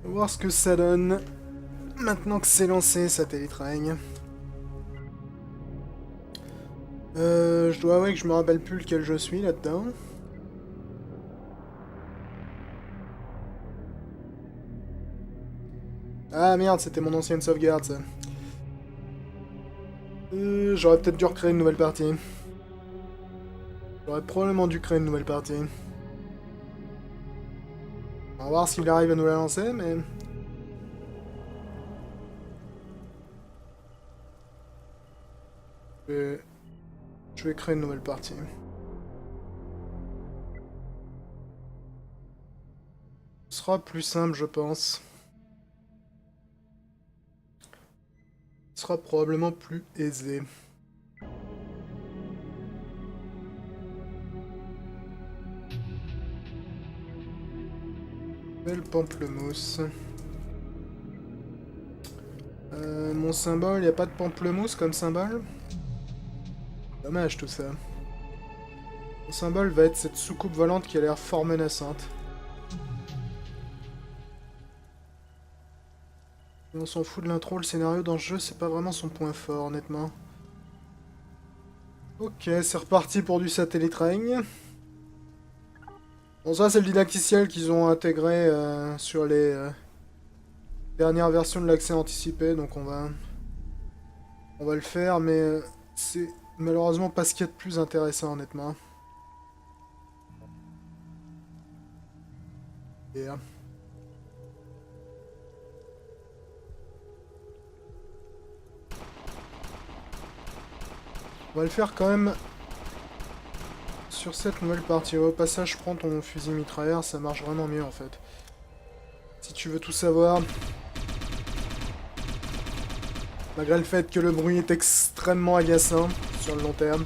On va voir ce que ça donne. Maintenant que c'est lancé, Satellite Règne. Je dois avouer que je me rappelle plus lequel je suis là-dedans. Ah merde, c'était mon ancienne sauvegarde ça. J'aurais peut-être dû recréer une nouvelle partie. J'aurais probablement dû créer une nouvelle partie. On va voir s'il arrive à nous la lancer, mais... Je je vais créer une nouvelle partie. Ce sera plus simple, je pense. Ce sera probablement plus aisé. Belle pamplemousse. Mon symbole, il n'y a pas de pamplemousse comme symbole? Dommage tout ça. Mon symbole va être cette soucoupe volante qui a l'air fort menaçante. Et on s'en fout de l'intro, le scénario dans le jeu, c'est pas vraiment son point fort, honnêtement. Ok, c'est reparti pour du satellite règne. Bon, ça, c'est le didacticiel qu'ils ont intégré sur les dernières versions de l'accès anticipé, donc on va le faire, mais c'est malheureusement pas ce qu'il y a de plus intéressant, honnêtement. Et, on va le faire quand même sur cette nouvelle partie. Au passage, je prends ton fusil mitrailleur, ça marche vraiment mieux en fait. Si tu veux tout savoir, malgré le fait que le bruit est extrêmement agaçant sur le long terme.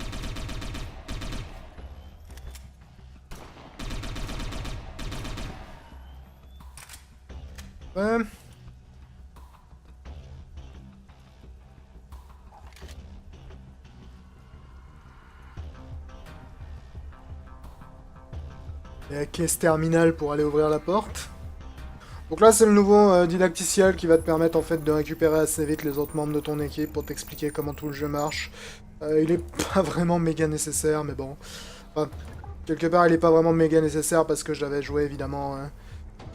Ouais. Et la caisse terminale pour aller ouvrir la porte. Donc là, c'est le nouveau didacticiel qui va te permettre en fait de récupérer assez vite les autres membres de ton équipe pour t'expliquer comment tout le jeu marche. Il est pas vraiment méga nécessaire, mais bon. Enfin, quelque part, il est pas vraiment méga nécessaire parce que j'avais joué évidemment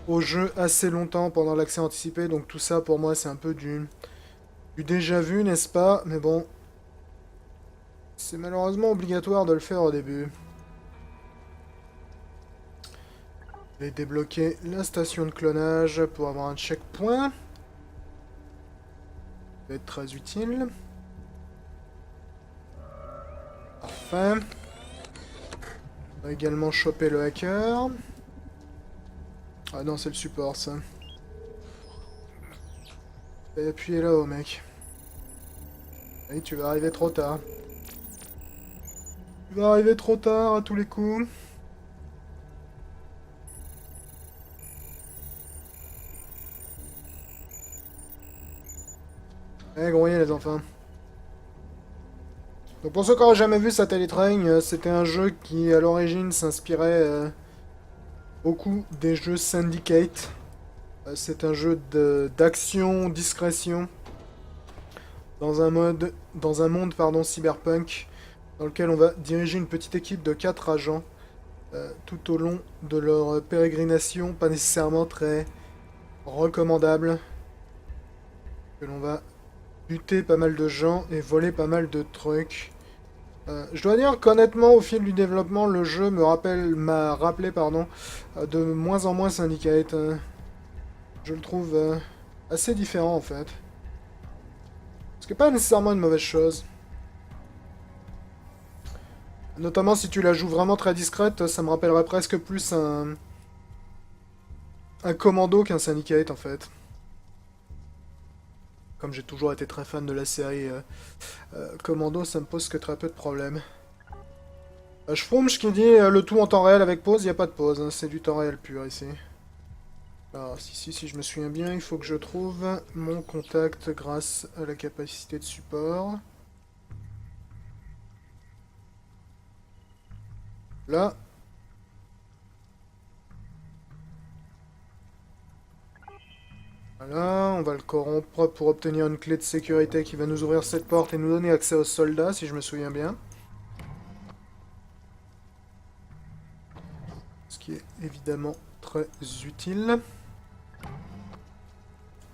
au jeu assez longtemps pendant l'accès anticipé, donc tout ça pour moi c'est un peu du déjà vu, n'est-ce pas? Mais bon, c'est malheureusement obligatoire de le faire au début. Je vais débloquer la station de clonage pour avoir un checkpoint. Ça va être très utile. Parfait. On va également choper le hacker. Ah non, c'est le support ça. Et appuyer là-haut, mec. Et tu vas arriver trop tard. Tu vas arriver trop tard à tous les coups. Eh, grouillez les enfants. Donc pour ceux qui n'auraient jamais vu Satellite Règne, c'était un jeu qui à l'origine s'inspirait beaucoup des jeux Syndicate. C'est un jeu d'action, discrétion, dans un monde pardon, cyberpunk, dans lequel on va diriger une petite équipe de 4 agents tout au long de leur pérégrination, pas nécessairement très recommandable, que l'on va buter pas mal de gens et voler pas mal de trucs. Je dois dire qu'honnêtement, au fil du développement, le jeu m'a rappelé pardon, de moins en moins Syndicate. Je le trouve assez différent en fait. Ce qui n'est pas nécessairement une mauvaise chose. Notamment si tu la joues vraiment très discrète, ça me rappellerait presque plus un commando qu'un Syndicate en fait. Comme j'ai toujours été très fan de la série Commando, ça me pose que très peu de problèmes. Schtroumpf qui dit le tout en temps réel avec pause, il n'y a pas de pause, hein, c'est du temps réel pur ici. Alors, si je me souviens bien, il faut que je trouve mon contact grâce à la capacité de support. Là. Voilà, on va le corrompre pour obtenir une clé de sécurité qui va nous ouvrir cette porte et nous donner accès aux soldats, si je me souviens bien. Ce qui est évidemment très utile.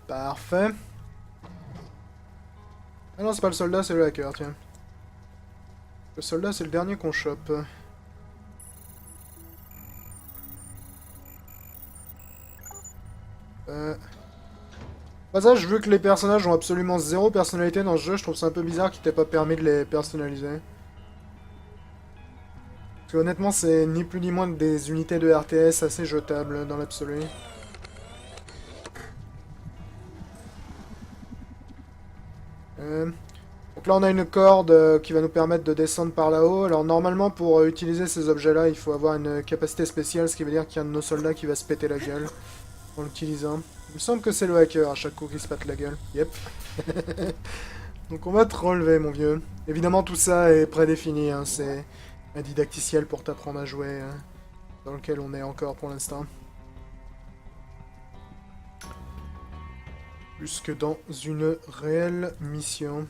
Parfait. Ah non, c'est pas le soldat, c'est le hacker, tiens. Le soldat, c'est le dernier qu'on chope. Au passage, vu que les personnages ont absolument zéro personnalité dans ce jeu, je trouve ça un peu bizarre qu'il t'ait pas permis de les personnaliser. Parce que honnêtement, c'est ni plus ni moins que des unités de RTS assez jetables dans l'absolu. Donc là, on a une corde qui va nous permettre de descendre par là-haut. Alors normalement, pour utiliser ces objets-là, il faut avoir une capacité spéciale, ce qui veut dire qu'il y a un de nos soldats qui va se péter la gueule en l'utilisant. Il me semble que c'est le hacker à chaque coup qui se pète la gueule. Yep. Donc on va te relever, mon vieux. Évidemment, tout ça est prédéfini, hein. C'est un didacticiel pour t'apprendre à jouer, hein, dans lequel on est encore pour l'instant. Plus que dans une réelle mission.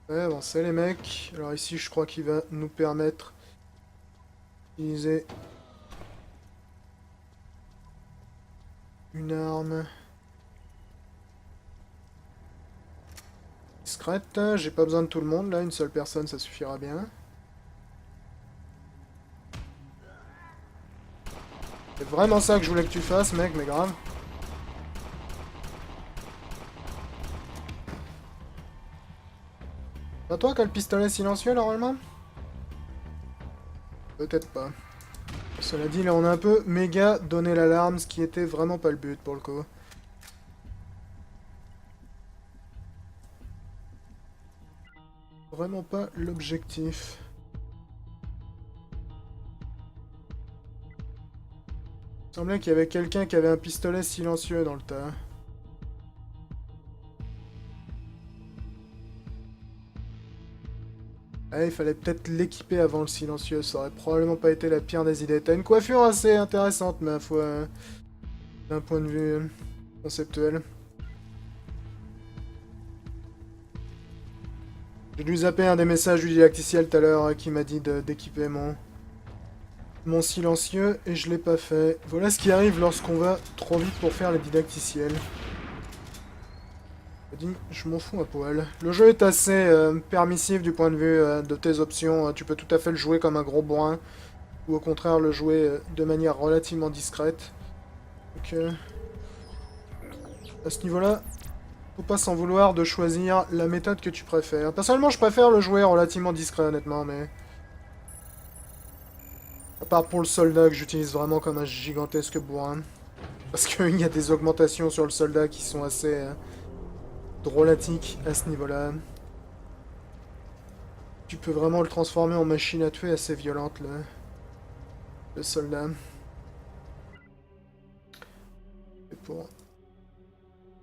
Ouais, avancez les mecs. Alors ici, je crois qu'il va nous permettre d'utiliser une arme discrète. J'ai pas besoin de tout le monde, là. Une seule personne, ça suffira bien. C'est vraiment ça que je voulais que tu fasses, mec, mais grave. Pas toi qui as le pistolet silencieux, normalement? Peut-être pas. Cela dit, là, on a un peu méga donné l'alarme, ce qui était vraiment pas le but, pour le coup. Vraiment pas l'objectif. Il semblait qu'il y avait quelqu'un qui avait un pistolet silencieux dans le tas. Ah, il fallait peut-être l'équiper avant le silencieux, ça aurait probablement pas été la pire des idées. T'as une coiffure assez intéressante, ma foi, d'un point de vue conceptuel. J'ai dû zapper un des messages du didacticiel tout à l'heure qui m'a dit d'équiper mon silencieux, et je l'ai pas fait. Voilà ce qui arrive lorsqu'on va trop vite pour faire les didacticiels. Je m'en fous un poil. Le jeu est assez permissif du point de vue de tes options. Tu peux tout à fait le jouer comme un gros bourrin, ou au contraire le jouer de manière relativement discrète. Donc, à ce niveau-là, faut pas s'en vouloir de choisir la méthode que tu préfères. Personnellement, je préfère le jouer relativement discret, honnêtement, mais... À part pour le soldat, que j'utilise vraiment comme un gigantesque bourrin. Parce qu'il y a des augmentations sur le soldat qui sont assez drôlatiques à ce niveau-là. Tu peux vraiment le transformer en machine à tuer assez violente, le soldat. Et pour...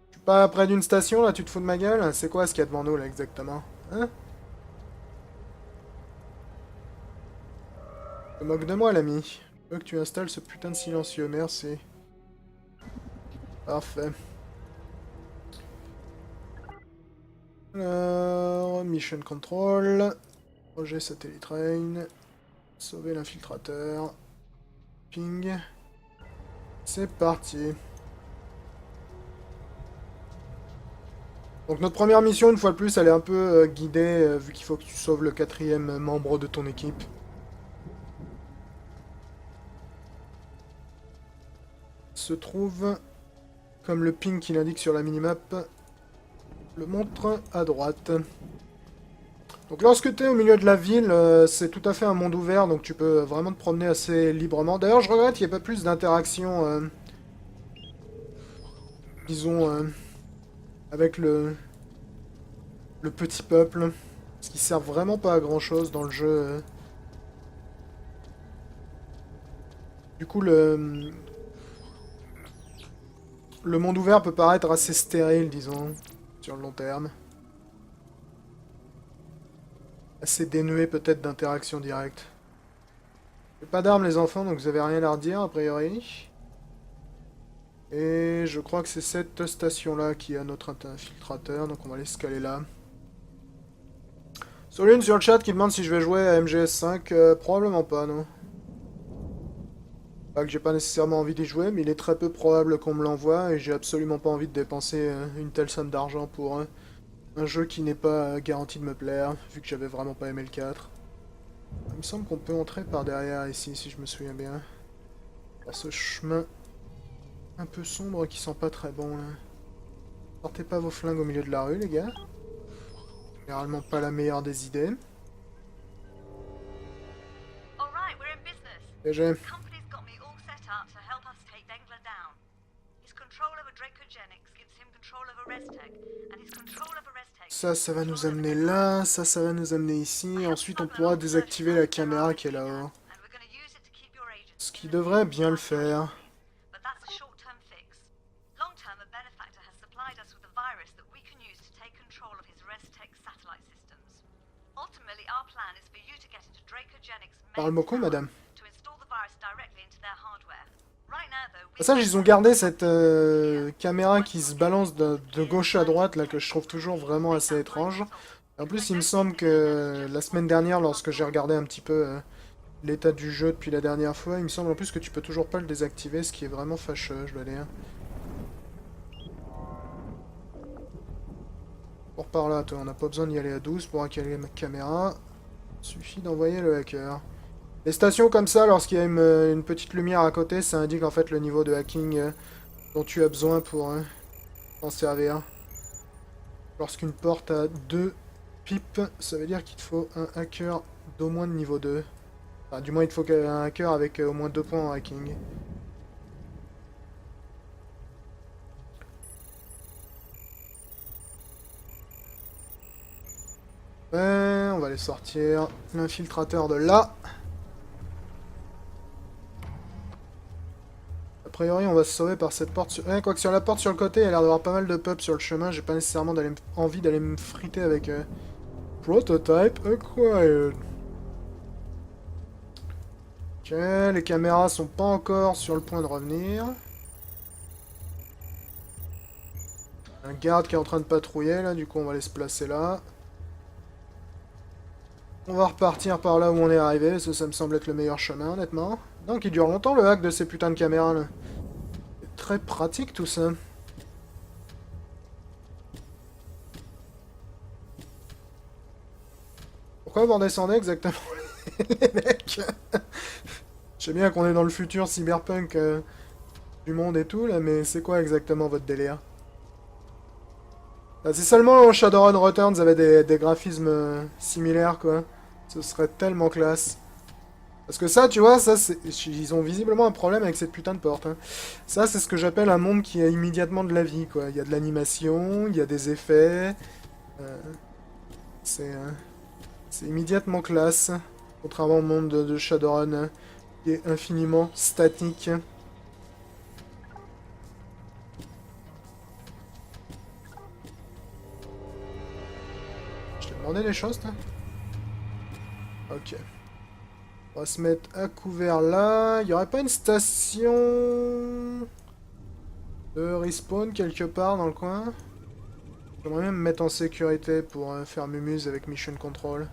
Je suis pas près d'une station, là, tu te fous de ma gueule? C'est quoi ce qu'il y a devant nous, là, exactement? Hein? Je me moque de moi, l'ami. Je veux que tu installes ce putain de silencieux, merci. Parfait. Alors, mission control. Projet satellite train. Sauver l'infiltrateur. Ping. C'est parti. Donc notre première mission, une fois de plus, elle est un peu guidée, vu qu'il faut que tu sauves le 4e membre de ton équipe. Se trouve, comme le ping qui l'indique sur la minimap, le montre à droite. Donc lorsque tu es au milieu de la ville, c'est tout à fait un monde ouvert, donc tu peux vraiment te promener assez librement. D'ailleurs, je regrette qu'il n'y ait pas plus d'interaction, disons, avec le petit peuple, parce qu'ils servent vraiment pas à grand chose dans le jeu. Du coup, le monde ouvert peut paraître assez stérile, disons, sur le long terme. Assez dénué peut-être d'interaction directe. J'ai pas d'armes les enfants, donc vous avez rien à redire a priori. Et je crois que c'est cette station-là qui a notre infiltrateur, donc on va aller se caler là. Solune sur le chat qui demande si je vais jouer à MGS5. Probablement pas, non. Pas que j'ai pas nécessairement envie d'y jouer, mais il est très peu probable qu'on me l'envoie, et j'ai absolument pas envie de dépenser une telle somme d'argent pour un jeu qui n'est pas garanti de me plaire, vu que j'avais vraiment pas aimé le 4. Il me semble qu'on peut entrer par derrière ici, si je me souviens bien. Par ce chemin un peu sombre qui sent pas très bon, là. Portez pas vos flingues au milieu de la rue, les gars. Généralement pas la meilleure des idées. Et j'ai... Ça va nous amener là, ça va nous amener ici. Ensuite, on pourra désactiver la caméra qui est là-haut. Ce qui devrait bien le faire. Parle Moko, madame. Ça, ils ont gardé cette caméra qui se balance de gauche à droite, là, que je trouve toujours vraiment assez étrange. En plus, il me semble que la semaine dernière, lorsque j'ai regardé un petit peu l'état du jeu depuis la dernière fois, il me semble en plus que tu peux toujours pas le désactiver, ce qui est vraiment fâcheux, je dois dire. Pour par là, toi, on n'a pas besoin d'y aller à 12 pour accaler ma caméra. Il suffit d'envoyer le hacker. Les stations comme ça, lorsqu'il y a une petite lumière à côté, ça indique en fait le niveau de hacking dont tu as besoin pour t'en servir. Lorsqu'une porte a 2 pipes, ça veut dire qu'il te faut un hacker d'au moins de niveau 2. Enfin, du moins, il te faut un hacker avec au moins 2 points en hacking. On va aller sortir l'infiltrateur de là. A priori, on va se sauver par cette porte. Quoique sur la porte sur le côté, il y a l'air d'avoir pas mal de pubs sur le chemin. J'ai pas nécessairement envie d'aller me friter avec Prototype Acquired. Ok, les caméras sont pas encore sur le point de revenir. Un garde qui est en train de patrouiller là, du coup on va aller se placer là. On va repartir par là où on est arrivé, parce que ça me semble être le meilleur chemin, honnêtement. Donc il dure longtemps le hack de ces putains de caméras là. C'est très pratique tout ça. Pourquoi vous redescendez exactement les mecs? Je sais bien qu'on est dans le futur cyberpunk du monde et tout là, mais c'est quoi exactement votre délire? Ah, si seulement Shadowrun Returns avait des graphismes similaires quoi. Ce serait tellement classe. Parce que ça, tu vois, ça, ils ont visiblement un problème avec cette putain de porte. Hein. Ça, c'est ce que j'appelle un monde qui a immédiatement de la vie, quoi. Il y a de l'animation, il y a des effets. Euh, c'est immédiatement classe. Contrairement au monde de Shadowrun, hein, qui est infiniment statique. Je t'ai demandé les choses, toi? Ok. On va se mettre à couvert là. Il n'y aurait pas une station de respawn quelque part dans le coin? J'aimerais même me mettre en sécurité pour faire mumuse avec Mission Control.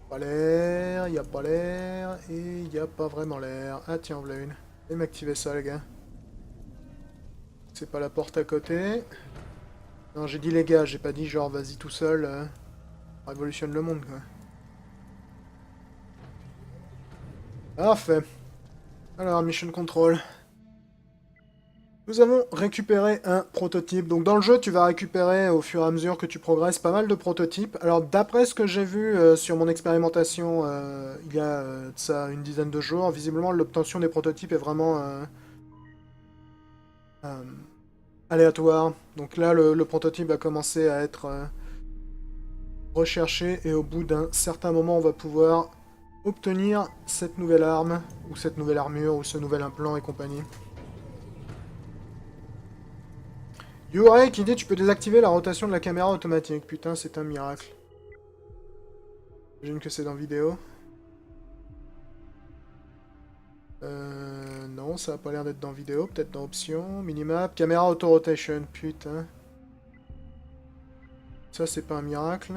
Pas l'air, y a pas l'air, et y a pas vraiment l'air. Ah tiens, voilà une. Et m'activer ça les gars. C'est pas la porte à côté. Non, j'ai dit les gars, j'ai pas dit genre vas-y tout seul. Révolutionne le monde quoi. Parfait. Alors, Mission Control. Nous avons récupéré un prototype. Donc dans le jeu, tu vas récupérer au fur et à mesure que tu progresses pas mal de prototypes. Alors d'après ce que j'ai vu sur mon expérimentation il y a de ça une dizaine de jours, visiblement l'obtention des prototypes est vraiment aléatoire. Donc là, le prototype va commencer à être recherché et au bout d'un certain moment, on va pouvoir obtenir cette nouvelle arme, ou cette nouvelle armure, ou ce nouvel implant et compagnie. Yuray qui dit tu peux désactiver la rotation de la caméra automatique. Putain, c'est un miracle. J'imagine que c'est dans vidéo. Non, ça a pas l'air d'être dans vidéo, peut-être dans options, minimap, caméra auto-rotation, putain. Ça, c'est pas un miracle.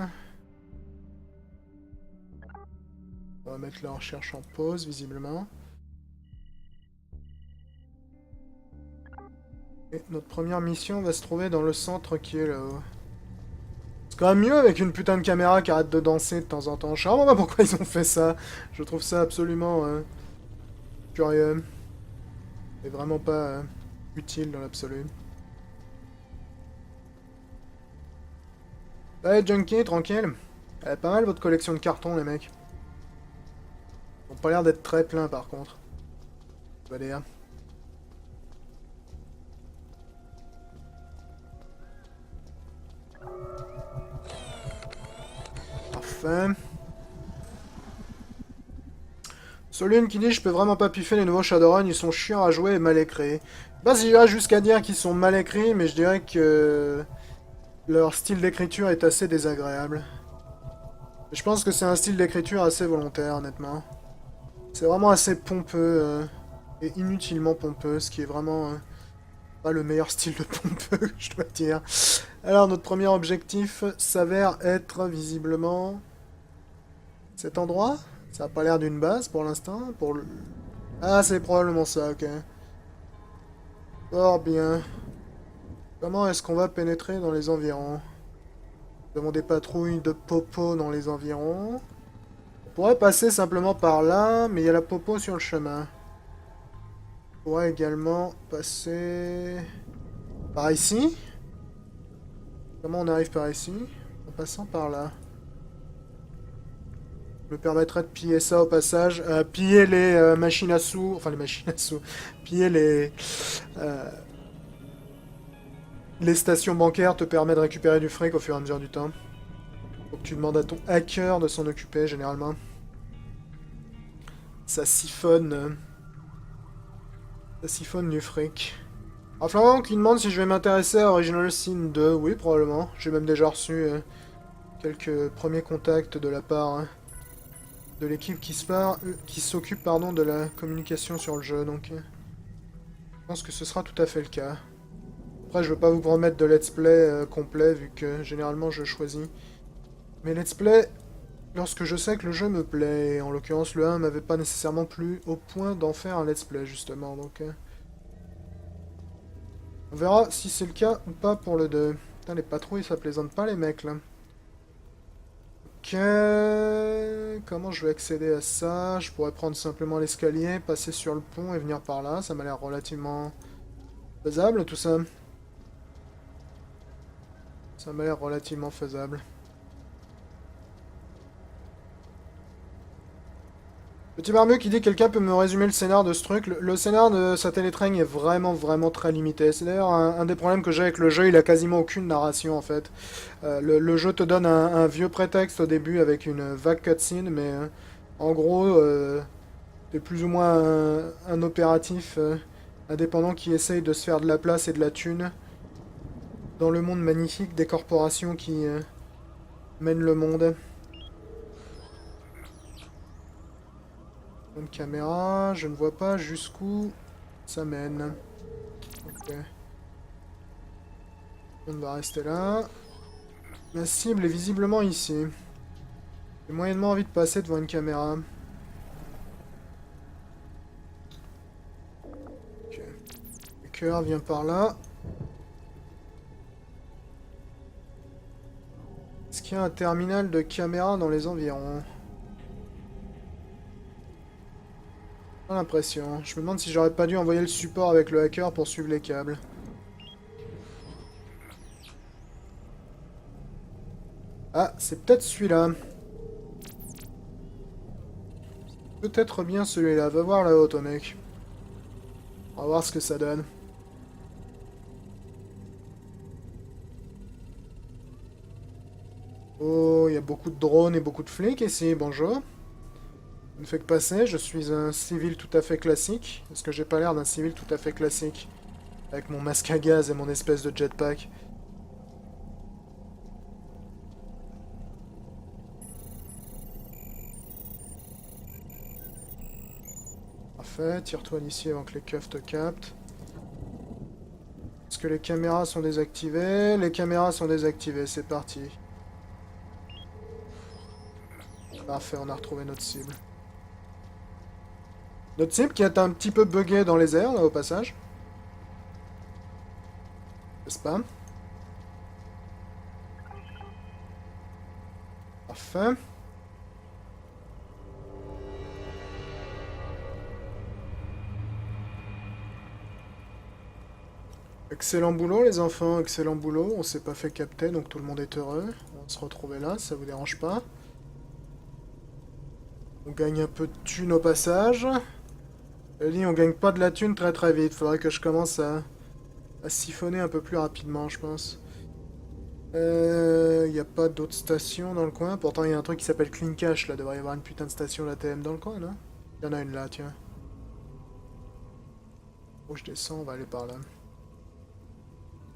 On va mettre la recherche en pause, visiblement. Et notre première mission va se trouver dans le centre qui est là-haut. C'est quand même mieux avec une putain de caméra qui arrête de danser de temps en temps. Je sais vraiment pas pourquoi ils ont fait ça. Je trouve ça absolument curieux. Et vraiment pas utile dans l'absolu. Allez, Junkie, tranquille. Elle a pas mal votre collection de cartons, les mecs. Ils ont pas l'air d'être très pleins, par contre. Ça va dire. Parfait. Solune qui dit: je peux vraiment pas piffer les nouveaux Shadowrun, ils sont chiants à jouer et mal écrits. Bah, si j'irais jusqu'à dire qu'ils sont mal écrits, mais je dirais que leur style d'écriture est assez désagréable. Je pense que c'est un style d'écriture assez volontaire, honnêtement. C'est vraiment assez pompeux et inutilement pompeux, ce qui est vraiment pas le meilleur style de pompeux, je dois dire. Alors, notre premier objectif s'avère être visiblement cet endroit. Ça a pas l'air d'une base pour l'instant. Ah, c'est probablement ça, ok. Fort bien. Comment est-ce qu'on va pénétrer dans les environs? Nous avons des patrouilles de popo dans les environs. On pourrait passer simplement par là, mais il y a la popo sur le chemin. On pourrait également passer par ici. Comment on arrive par ici? En passant par là. Me permettrait de piller ça au passage. Piller les machines à sous. Enfin, les machines à sous. Piller les stations bancaires te permet de récupérer du fric au fur et à mesure du temps. Donc tu demandes à ton hacker de s'en occuper, généralement. Ça siphonne. Ça siphonne du fric. Alors, Florent qui demande si je vais m'intéresser à Original Sin 2. Oui, probablement. J'ai même déjà reçu quelques premiers contacts de la part de l'équipe qui s'occupe de la communication sur le jeu. Donc, je pense que ce sera tout à fait le cas. Après, je veux pas vous promettre de let's play complet, vu que généralement je choisis mes let's play lorsque je sais que le jeu me plaît. Et en l'occurrence, le 1 m'avait pas nécessairement plu au point d'en faire un let's play, justement. Donc, on verra si c'est le cas ou pas pour le 2. Putain, les patrouilles, ça plaisante pas, les mecs, là. Ok... Comment je vais accéder à ça? Je pourrais prendre simplement l'escalier, passer sur le pont et venir par là. Ça m'a l'air relativement faisable, tout ça. Ça m'a l'air relativement faisable. Petit barbu qui dit: quelqu'un peut me résumer le scénar de ce truc. Le scénar de Satellite Train est vraiment, vraiment très limité. C'est d'ailleurs un des problèmes que j'ai avec le jeu. Il a quasiment aucune narration, en fait. Le jeu te donne un vieux prétexte au début avec une vague cutscene, mais en gros, t'es plus ou moins un opératif indépendant qui essaye de se faire de la place et de la thune dans le monde magnifique des corporations qui mènent le monde. Une caméra, je ne vois pas jusqu'où ça mène. Ok. On va rester là. La cible est visiblement ici. J'ai moyennement envie de passer devant une caméra. Ok. Le cœur vient par là. Est-ce qu'il y a un terminal de caméra dans les environs? Pas l'impression. Je me demande si j'aurais pas dû envoyer le support avec le hacker pour suivre les câbles. Ah, c'est peut-être celui-là. Peut-être bien celui-là. Va voir là-haut, toi, mec. On va voir ce que ça donne. Oh, il y a beaucoup de drones et beaucoup de flics ici. Bonjour. Je ne fais que passer. Je suis un civil tout à fait classique. Est-ce que j'ai pas l'air d'un civil tout à fait classique? Avec mon masque à gaz et mon espèce de jetpack. Parfait, tire-toi d'ici avant que les keufs te captent. Est-ce que les caméras sont désactivées? Les caméras sont désactivées, c'est parti. Parfait, on a retrouvé notre cible. Notre cible qui est un petit peu buggée dans les airs, là, au passage. N'est-ce pas? Parfait. Excellent boulot les enfants, excellent boulot. On s'est pas fait capter, donc tout le monde est heureux. On va se retrouver là, ça vous dérange pas. On gagne un peu de thunes au passage. Ellie, on gagne pas de la thune très très vite. Faudrait que je commence à siphonner un peu plus rapidement, je pense. Y a pas d'autres stations dans le coin. Pourtant, il y a un truc qui s'appelle Clean Cash, là. Devrait y avoir une putain de station d'ATM dans le coin, non? Il y en a une là, tiens. Oh, je descends, on va aller par là.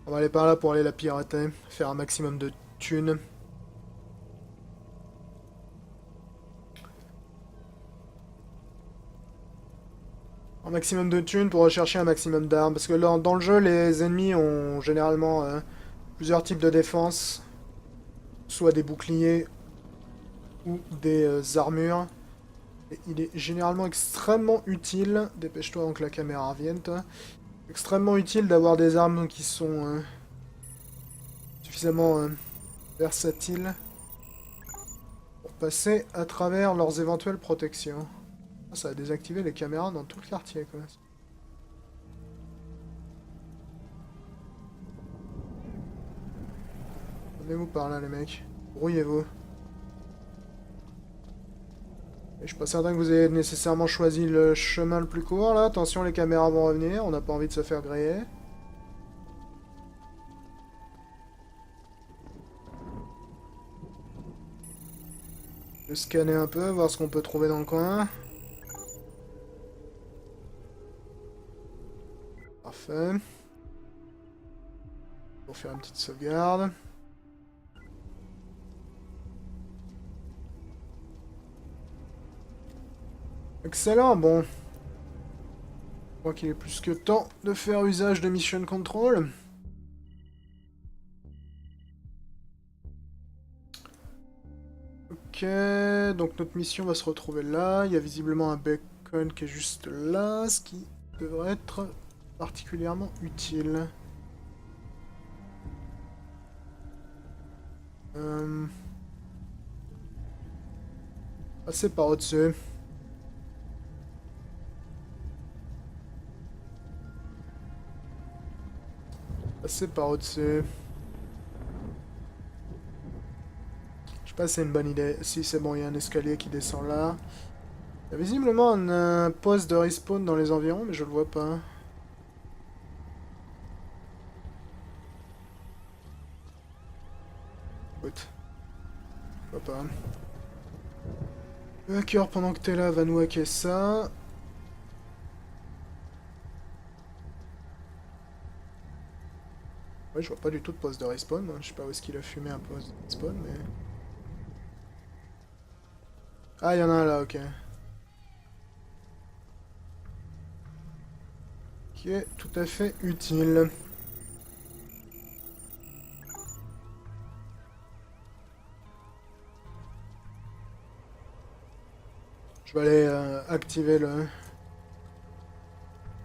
On va aller par là pour aller la pirater. Faire un maximum de thunes. Un maximum de thunes pour rechercher un maximum d'armes. Parce que dans le jeu, les ennemis ont généralement plusieurs types de défense. Soit des boucliers ou des armures. Et il est généralement extrêmement utile, dépêche-toi avant que la caméra revienne, toi. Extrêmement utile d'avoir des armes qui sont suffisamment versatiles pour passer à travers leurs éventuelles protections. Ah, ça a désactivé les caméras dans tout le quartier, quoi. Venez-vous par là, les mecs. Brouillez-vous. Et je suis pas certain que vous ayez nécessairement choisi le chemin le plus court, là. Attention, les caméras vont revenir. On n'a pas envie de se faire griller. Je vais scanner un peu, voir ce qu'on peut trouver dans le coin. Parfait. Pour faire une petite sauvegarde. Excellent, bon. Je crois qu'il est plus que temps de faire usage de Mission Control. Ok, donc notre mission va se retrouver là. Il y a visiblement un beacon qui est juste là, ce qui devrait être particulièrement utile. Passer par au-dessus. Passer par au-dessus. Je sais pas si c'est une bonne idée. Si, c'est bon, il y a un escalier qui descend là. Il y a visiblement un poste de respawn dans les environs, mais je le vois pas. Écoute. Je vois pas. Le hacker, pendant que t'es là, va nous hacker ça. Ouais, je vois pas du tout de poste de respawn. Je sais pas où est-ce qu'il a fumé un poste de respawn, mais... Ah, il y en a un là, ok. Qui est tout à fait utile. Je vais aller activer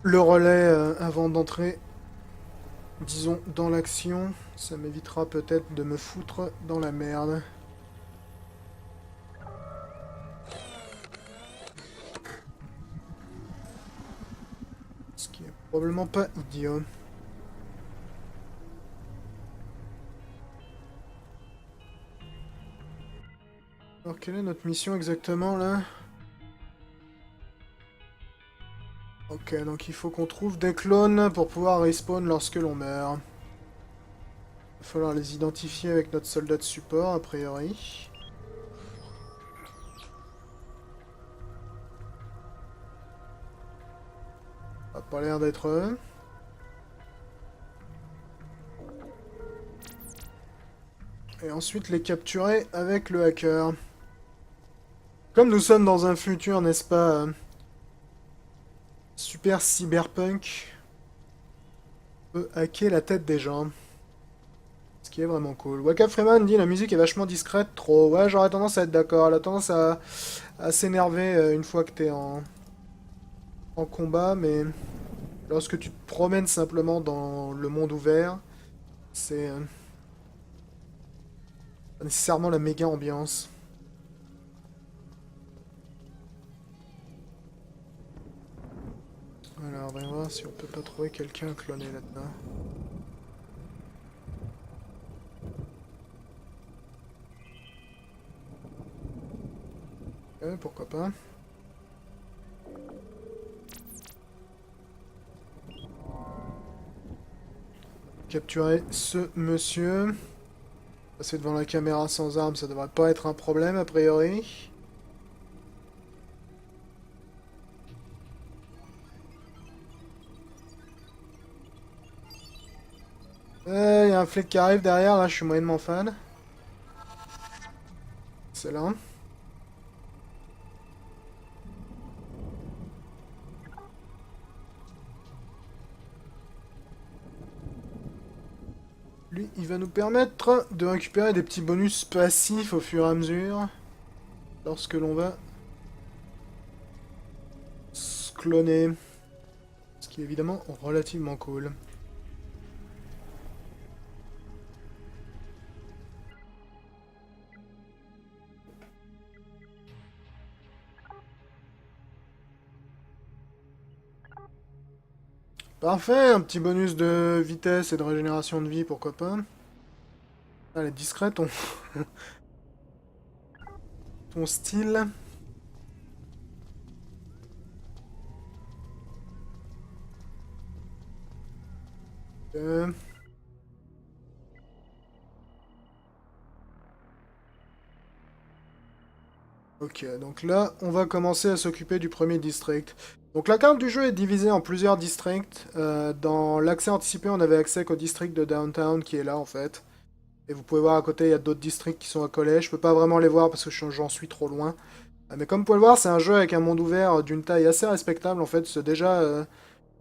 le relais avant d'entrer, disons, dans l'action. Ça m'évitera peut-être de me foutre dans la merde. Ce qui est probablement pas idiot. Alors, quelle est notre mission exactement, là? Ok, donc il faut qu'on trouve des clones pour pouvoir respawn lorsque l'on meurt. Il va falloir les identifier avec notre soldat de support, a priori. Ça a pas l'air d'être eux. Et ensuite les capturer avec le hacker. Comme nous sommes dans un futur, n'est-ce pas, super cyberpunk peut hacker la tête des gens. Ce qui est vraiment cool. Waka Freeman dit la musique est vachement discrète, trop. Ouais, j'aurais tendance à être d'accord. Elle a tendance à s'énerver une fois que t'es en combat, mais lorsque tu te promènes simplement dans le monde ouvert, c'est pas nécessairement la méga ambiance. Alors, on va voir si on peut pas trouver quelqu'un cloné là-dedans. Pourquoi pas. Capturer ce monsieur. Passer devant la caméra sans arme, ça devrait pas être un problème a priori. Il y a un flic qui arrive derrière, là je suis moyennement fan. Excellent. Lui, il va nous permettre de récupérer des petits bonus passifs au fur et à mesure. Lorsque l'on va se cloner. Ce qui est évidemment relativement cool. Parfait, un petit bonus de vitesse et de régénération de vie, pourquoi pas. Elle est discrète, ton style. Ok, donc là, on va commencer à s'occuper du premier district. Donc la carte du jeu est divisée en plusieurs districts. Dans l'accès anticipé, on avait accès qu'au district de Downtown qui est là en fait. Et vous pouvez voir à côté, il y a d'autres districts qui sont accolés. Je peux pas vraiment les voir parce que j'en suis trop loin. Mais comme vous pouvez le voir, c'est un jeu avec un monde ouvert d'une taille assez respectable en fait. C'est déjà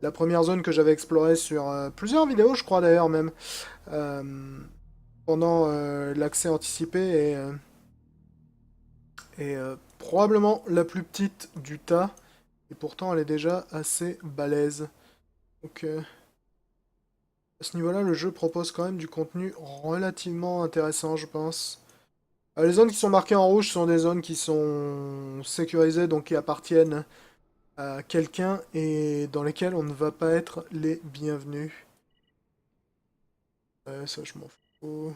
la première zone que j'avais explorée sur plusieurs vidéos, je crois d'ailleurs même. euh, Pendant l'accès anticipé et probablement la plus petite du tas. Et pourtant, elle est déjà assez balèze. Donc, à ce niveau-là, le jeu propose quand même du contenu relativement intéressant, je pense. Les zones qui sont marquées en rouge sont des zones qui sont sécurisées, donc qui appartiennent à quelqu'un et dans lesquelles on ne va pas être les bienvenus. Ça, je m'en fous.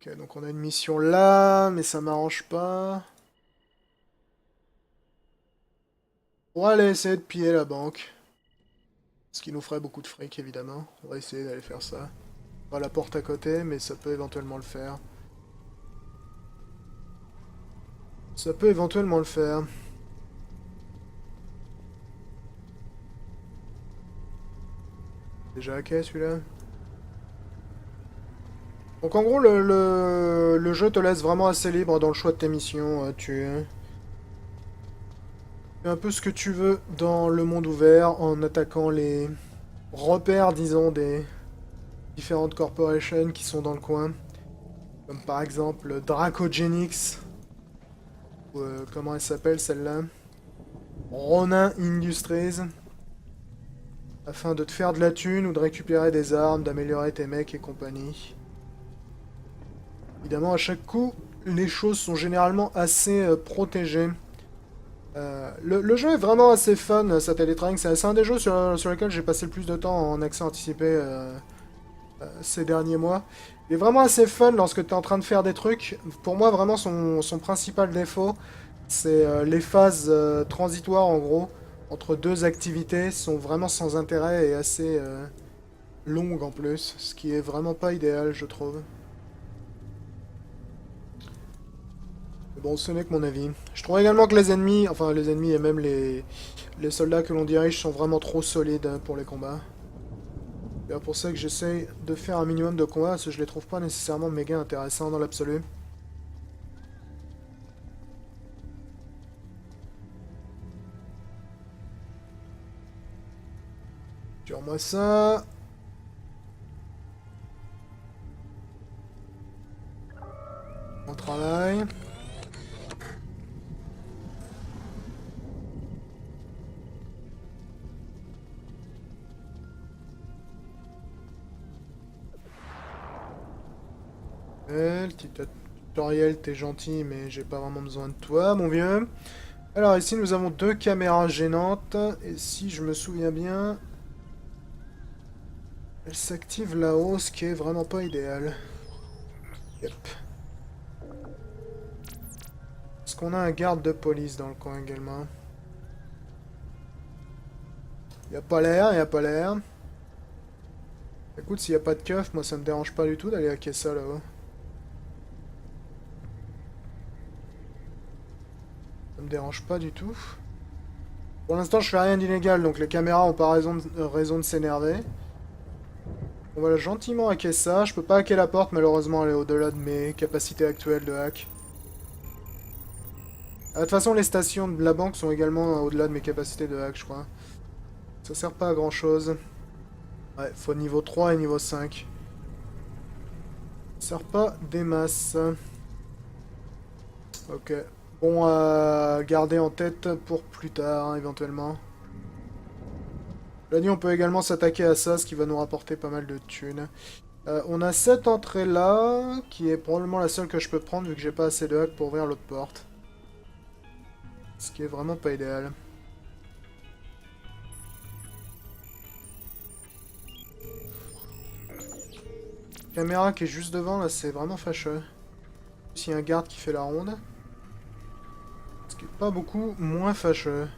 Ok, donc on a une mission là, mais ça m'arrange pas. On va aller essayer de piller la banque. Ce qui nous ferait beaucoup de fric, évidemment. On va essayer d'aller faire ça. Pas la porte à côté, mais ça peut éventuellement le faire. Ça peut éventuellement le faire. Déjà hacké celui-là. Donc en gros, le jeu te laisse vraiment assez libre dans le choix de tes missions. Tu fais un peu ce que tu veux dans le monde ouvert en attaquant les repères, disons, des différentes corporations qui sont dans le coin. Comme par exemple Dracogenics. Ou comment elle s'appelle celle-là? Ronin Industries. Afin de te faire de la thune ou de récupérer des armes, d'améliorer tes mecs et compagnie. Évidemment, à chaque coup, les choses sont généralement assez protégées. Le jeu est vraiment assez fun, Satellite Rank. C'est un des jeux sur lesquels j'ai passé le plus de temps en accès anticipé ces derniers mois. Il est vraiment assez fun lorsque tu es en train de faire des trucs. Pour moi, vraiment, son principal défaut, c'est les phases transitoires, en gros, entre deux activités, sont vraiment sans intérêt et assez longues en plus, ce qui est vraiment pas idéal, je trouve. Mais bon, ce n'est que mon avis. Je trouve également que les ennemis, enfin les ennemis et même les soldats que l'on dirige sont vraiment trop solides pour les combats. C'est pour ça que j'essaie de faire un minimum de combats, parce que je les trouve pas nécessairement méga intéressants dans l'absolu. Prends-moi ça. Bon travail. Le petit tutoriel, t'es gentil, mais j'ai pas vraiment besoin de toi, mon vieux. Alors ici, nous avons 2 caméras gênantes. Et si je me souviens bien, elles s'activent là-haut, ce qui est vraiment pas idéal. Yep. Est-ce qu'on a un garde de police dans le coin également? Y a pas l'air, y a pas l'air. Écoute, s'il y a pas de keuf, moi ça me dérange pas du tout d'aller hacker ça là-haut. Ça me dérange pas du tout. Pour l'instant, je fais rien d'illégal, donc les caméras ont pas raison de s'énerver. On va gentiment hacker ça. Je peux pas hacker la porte, malheureusement, elle est au-delà de mes capacités actuelles de hack. De toute façon, les stations de la banque sont également au-delà de mes capacités de hack, je crois. Ça sert pas à grand-chose. Ouais, faut niveau 3 et niveau 5. Ça sert pas des masses. Ok. Bon à garder en tête pour plus tard, hein, éventuellement. La nuit, on peut également s'attaquer à ça, ce qui va nous rapporter pas mal de thunes. On a cette entrée-là, qui est probablement la seule que je peux prendre, vu que j'ai pas assez de hack pour ouvrir l'autre porte. Ce qui est vraiment pas idéal. Caméra qui est juste devant, là, c'est vraiment fâcheux. S'il y a un garde qui fait la ronde. Ce qui est pas beaucoup moins fâcheux.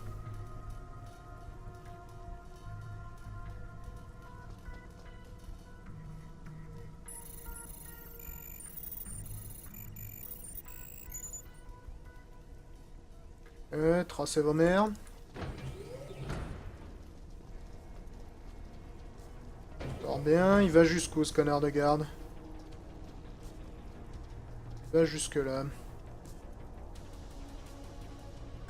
Tracez vos mères. Fort bien, il va jusqu'où ce connard de garde? Il va jusque là.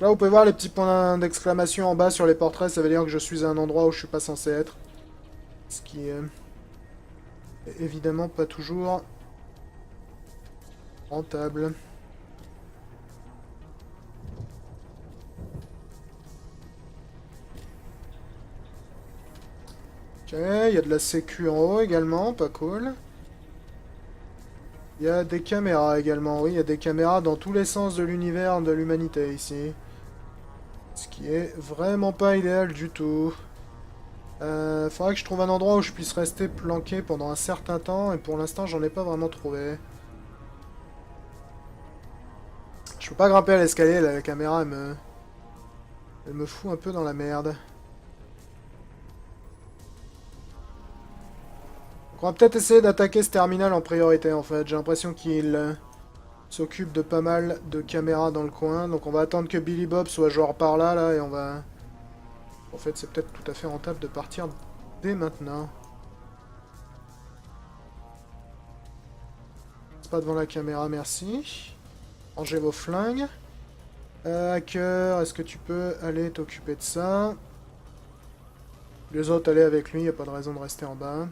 Là, vous pouvez voir les petits points d'exclamation en bas sur les portraits, ça veut dire que je suis à un endroit où je suis pas censé être. Ce qui est évidemment pas toujours rentable. Ok, il y a de la sécu en haut également, pas cool. Il y a des caméras également, oui, il y a des caméras dans tous les sens de l'univers de l'humanité ici. Ce qui est vraiment pas idéal du tout. Faudrait que je trouve un endroit où je puisse rester planqué pendant un certain temps, et pour l'instant j'en ai pas vraiment trouvé. Je peux pas grimper à l'escalier, la caméra elle me fout un peu dans la merde. Donc on va peut-être essayer d'attaquer ce terminal en priorité en fait. J'ai l'impression qu'il s'occupe de pas mal de caméras dans le coin. Donc on va attendre que Billy Bob soit genre par là, et on va... En fait c'est peut-être tout à fait rentable de partir dès maintenant. C'est pas devant la caméra, merci. Rangez vos flingues. Hacker, est-ce que tu peux aller t'occuper de ça? Les autres, allez avec lui, y a pas de raison de rester en bas.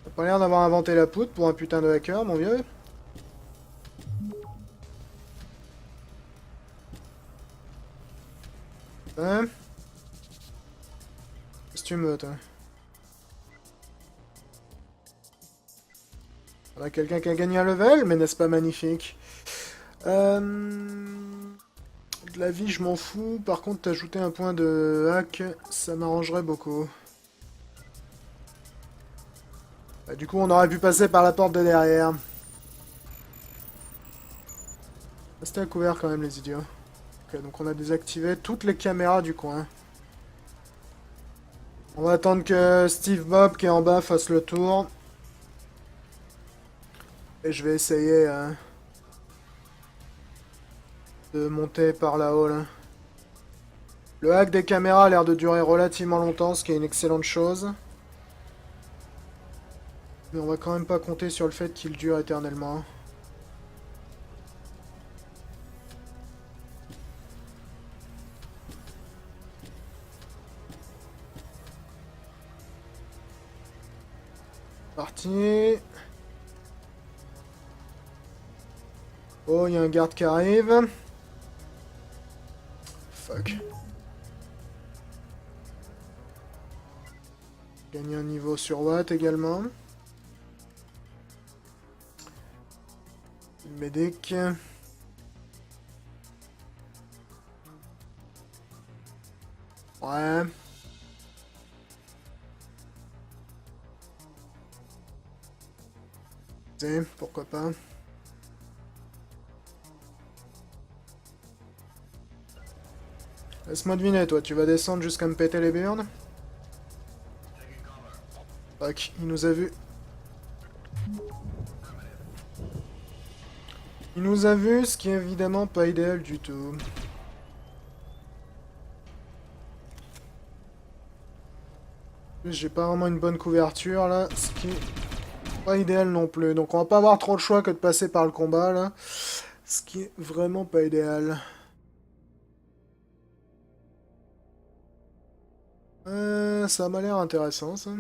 T'as pas l'air d'avoir inventé la poudre pour un putain de hacker, mon vieux. Hein? Qu'est-ce que tu me veux, toi? On a quelqu'un qui a gagné un level, mais n'est-ce pas magnifique? De la vie, je m'en fous. Par contre, t'ajouter un point de hack, ça m'arrangerait beaucoup. Bah, du coup, on aurait pu passer par la porte de derrière. Restez à couvert quand même, les idiots. Ok, donc on a désactivé toutes les caméras du coin. On va attendre que Steve Bob, qui est en bas, fasse le tour. Et je vais essayer de monter par là-haut, là. Le hack des caméras a l'air de durer relativement longtemps, ce qui est une excellente chose. Mais on va quand même pas compter sur le fait qu'il dure éternellement. Parti. Oh, il y a un garde qui arrive. Fuck. Gagner un niveau sur Watt également. Medic. Ouais. Pourquoi pas. Laisse-moi deviner, toi, tu vas descendre jusqu'à me péter les burnes? Fuck, il nous a vus. Il nous a vus, ce qui est évidemment pas idéal du tout. J'ai pas vraiment une bonne couverture là, ce qui est pas idéal non plus. Donc on va pas avoir trop le choix que de passer par le combat là. Ce qui est vraiment pas idéal. Ça m'a l'air intéressant ça.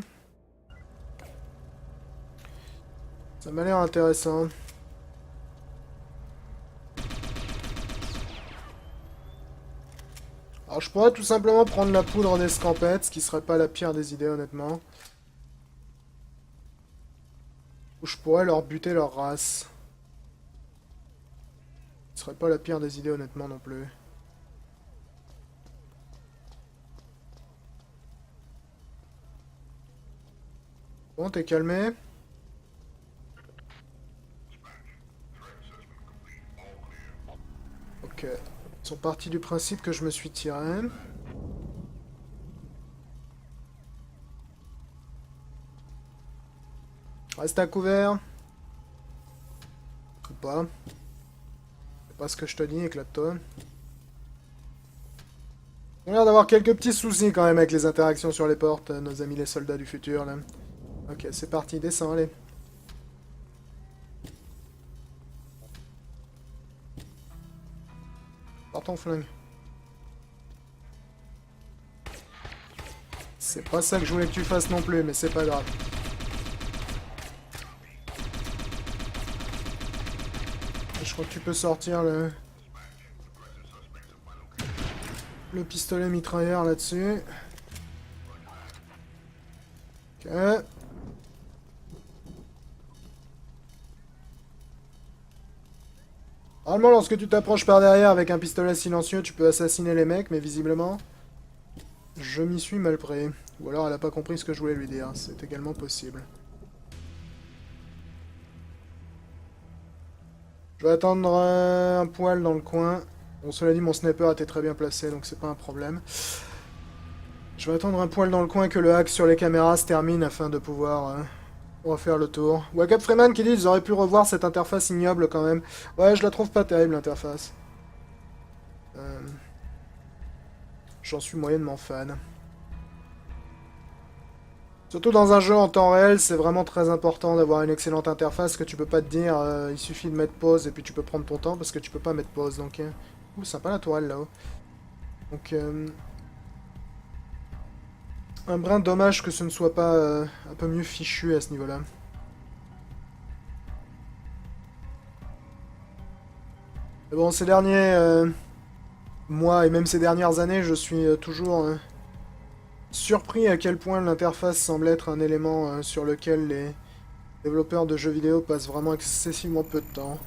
Ça m'a l'air intéressant. Alors je pourrais tout simplement prendre la poudre d'escampette, ce qui serait pas la pire des idées honnêtement. Ou je pourrais leur buter leur race. Ce serait pas la pire des idées honnêtement non plus. Bon, t'es calmé? Ok. Ils sont partis du principe que je me suis tiré. Reste à couvert. Ou pas. C'est pas ce que je te dis, éclate-toi. On a l'air d'avoir quelques petits soucis quand même avec les interactions sur les portes, nos amis les soldats du futur là. Ok, c'est parti, descends, allez. Porte ton flingue. C'est pas ça que je voulais que tu fasses non plus, mais c'est pas grave. Je crois que tu peux sortir le pistolet mitrailleur là-dessus. Ok. Normalement, lorsque tu t'approches par derrière avec un pistolet silencieux, tu peux assassiner les mecs, mais visiblement, je m'y suis mal pris. Ou alors elle a pas compris ce que je voulais lui dire, c'est également possible. Je vais attendre un poil dans le coin. Bon, cela dit, mon sniper était très bien placé, donc c'est pas un problème. Je vais attendre un poil dans le coin que le hack sur les caméras se termine afin de pouvoir refaire le tour. Wake Up Freeman qui dit ils auraient pu revoir cette interface ignoble quand même. Ouais, je la trouve pas terrible l'interface. J'en suis moyennement fan. Surtout dans un jeu en temps réel, c'est vraiment très important d'avoir une excellente interface que tu peux pas te dire il suffit de mettre pause et puis tu peux prendre ton temps parce que tu peux pas mettre pause. Donc, ouh, sympa la tourelle là-haut. Donc, un brin dommage que ce ne soit pas un peu mieux fichu à ce niveau-là. Mais bon, ces derniers mois et même ces dernières années, je suis toujours surpris à quel point l'interface semble être un élément sur lequel les développeurs de jeux vidéo passent vraiment excessivement peu de temps.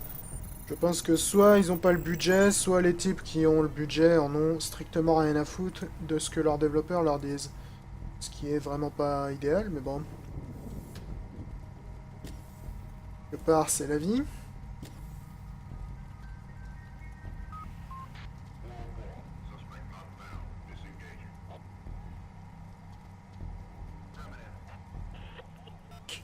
Je pense que soit ils n'ont pas le budget, soit les types qui ont le budget en ont strictement rien à foutre de ce que leurs développeurs leur disent. Ce qui est vraiment pas idéal, mais bon. Quelque part, c'est la vie. Ok.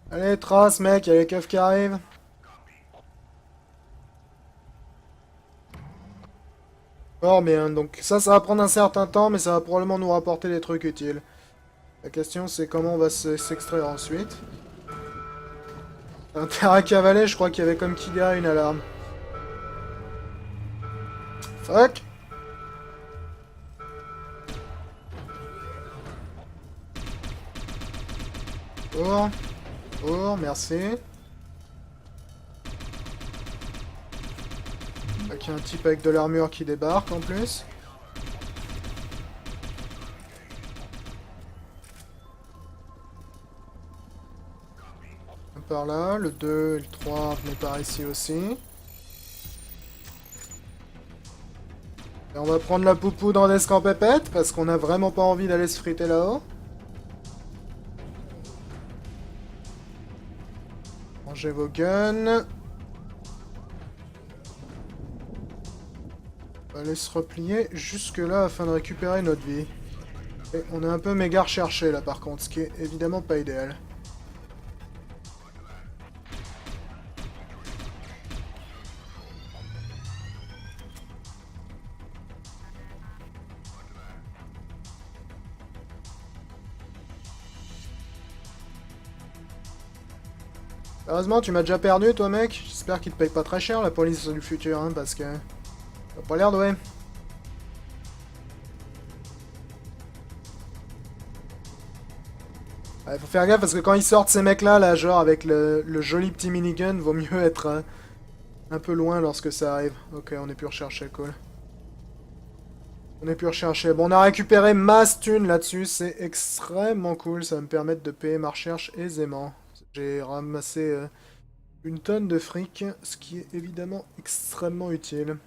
Allez, trace, mec, il y a les keufs qui arrivent. Oh, bien, donc ça va prendre un certain temps, mais ça va probablement nous rapporter des trucs utiles. La question, c'est comment on va s'extraire ensuite. Un terrain à cavaler, je crois qu'il y avait comme Kiga une alarme. Fuck! Merci. Il y a un type avec de l'armure qui débarque en plus. Un par là, le 2 et le 3 venaient par ici aussi. Et on va prendre la poupou dans l'escampépette parce qu'on a vraiment pas envie d'aller se friter là-haut. Rangez vos guns. On va aller se replier jusque là afin de récupérer notre vie. Et on est un peu méga recherché là par contre, ce qui est évidemment pas idéal. Heureusement, tu m'as déjà perdu, toi, mec. J'espère qu'il te paye pas très cher, la police du futur, hein, parce que... T'as pas l'air doué. Ouais, faut faire gaffe, parce que quand ils sortent ces mecs-là, là, genre, avec le joli petit minigun, vaut mieux être un peu loin lorsque ça arrive. Ok, on est plus recherché, cool. On est plus recherché. Bon, on a récupéré masse thune là-dessus, c'est extrêmement cool. Ça va me permettre de payer ma recherche aisément. J'ai ramassé... une tonne de fric, ce qui est évidemment extrêmement utile.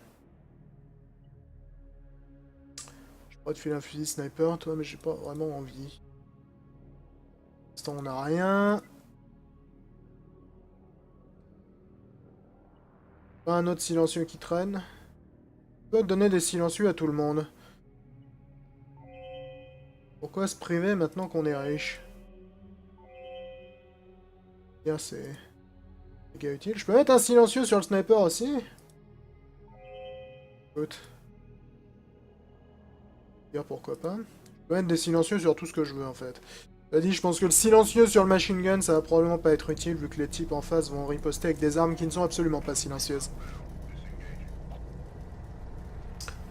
Je pourrais te filer un fusil sniper, toi, mais j'ai pas vraiment envie. Pour l'instant, on n'a rien. Pas un autre silencieux qui traîne. On peut donner des silencieux à tout le monde. Pourquoi se priver maintenant qu'on est riche? Bien, c'est... méga utile. Je peux mettre un silencieux sur le sniper aussi? Écoute. Dire pourquoi pas. Je peux mettre des silencieux sur tout ce que je veux en fait. T'as dit, je pense que le silencieux sur le machine gun, ça va probablement pas être utile vu que les types en face vont riposter avec des armes qui ne sont absolument pas silencieuses.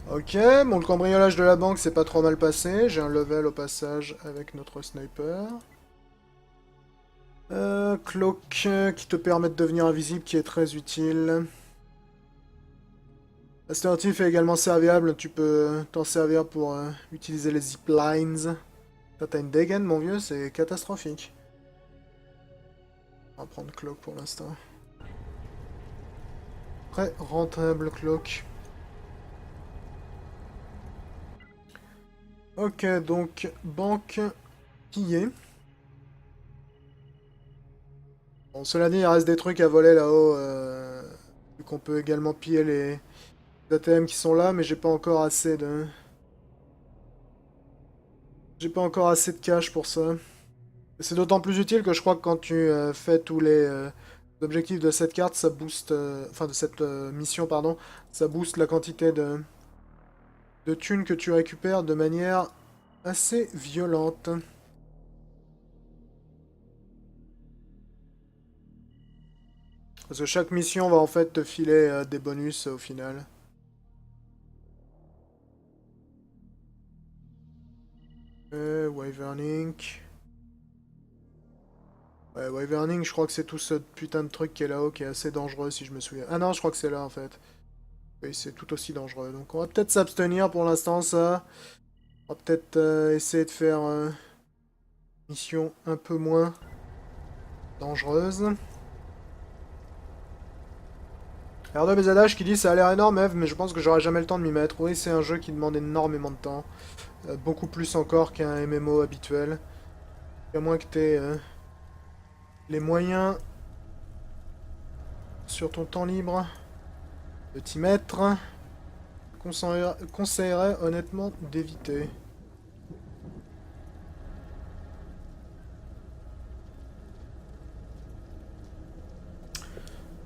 Ok, bon, le cambriolage de la banque c'est pas trop mal passé. J'ai un level au passage avec notre sniper. Cloak qui te permet de devenir invisible, qui est très utile. Assertif est également serviable, tu peux t'en servir pour utiliser les ziplines. Là t'as une dégaine mon vieux, c'est catastrophique. On va prendre Cloak pour l'instant. Très rentable Cloak. Ok, donc banque pillée. Bon, cela dit, il reste des trucs à voler là-haut. Vu qu'on peut également piller les ATM qui sont là, mais j'ai pas encore assez de... J'ai pas encore assez de cash pour ça. C'est d'autant plus utile que je crois que quand tu fais tous les objectifs de cette carte, ça booste... enfin, de cette mission, pardon. Ça booste la quantité de thunes que tu récupères de manière assez violente. Parce que chaque mission va en fait te filer des bonus au final. Wyverning. Ouais, Wyverning, je crois que c'est tout ce putain de truc qui est là-haut qui est assez dangereux si je me souviens. Ah non, je crois que c'est là en fait. Oui, c'est tout aussi dangereux. Donc on va peut-être s'abstenir pour l'instant, ça. On va peut-être essayer de faire une mission un peu moins dangereuse. R2BZH qui dit ça a l'air énorme, Eve, mais je pense que j'aurai jamais le temps de m'y mettre. Oui, c'est un jeu qui demande énormément de temps. Beaucoup plus encore qu'un MMO habituel. À moins que tu aies les moyens sur ton temps libre de t'y mettre. Conseillerais honnêtement d'éviter.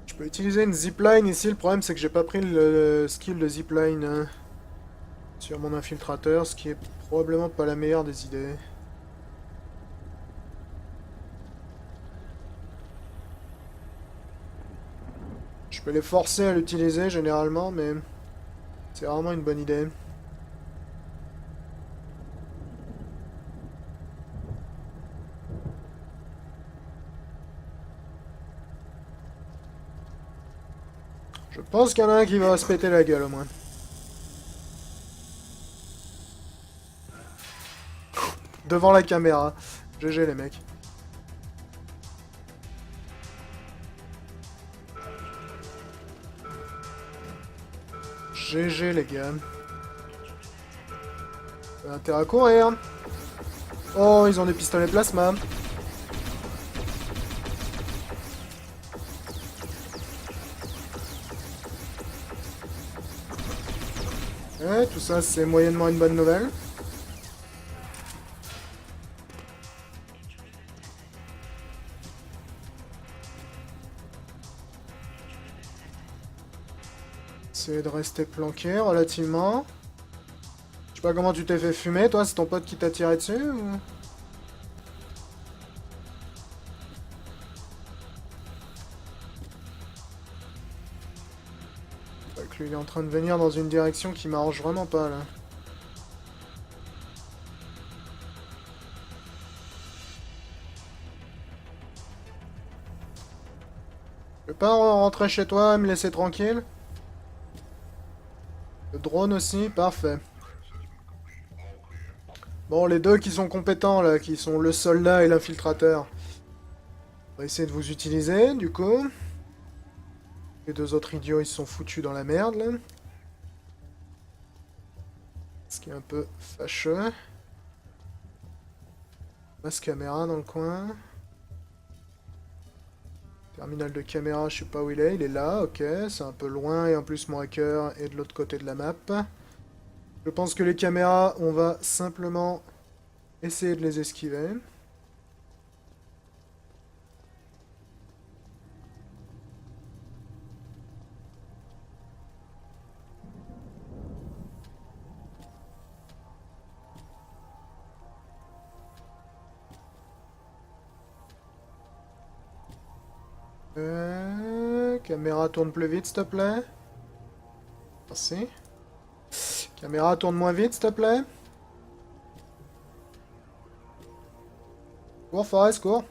Je peux utiliser une zipline ici. Le problème c'est que j'ai pas pris le skill de zipline sur mon infiltrateur, ce qui est probablement pas la meilleure des idées. Je peux les forcer à l'utiliser généralement, mais c'est rarement une bonne idée. pense qu'il y en a un qui va se péter la gueule au moins. Devant la caméra. GG les mecs. GG les gars. Intérêt à courir. Oh, ils ont des pistolets plasma. Ouais, tout ça c'est moyennement une bonne nouvelle. Essayer de rester planqué relativement. Je sais pas comment tu t'es fait fumer, toi, c'est ton pote qui t'a tiré dessus ou... Lui, il est en train de venir dans une direction qui m'arrange vraiment pas, là. Tu peux pas rentrer chez toi et me laisser tranquille? Le drone aussi, parfait. Bon, les deux qui sont compétents, là, qui sont le soldat et l'infiltrateur. On va essayer de vous utiliser, du coup. Les deux autres idiots, ils se sont foutus dans la merde, là. Ce qui est un peu fâcheux. Masse caméra dans le coin. Terminal de caméra, je sais pas où il est là, ok. C'est un peu loin, et en plus mon hacker est de l'autre côté de la map. Je pense que les caméras, on va simplement essayer de les esquiver. Caméra tourne plus vite, s'il te plaît. Merci. Caméra tourne moins vite, s'il te plaît. Cours, Forest, cours.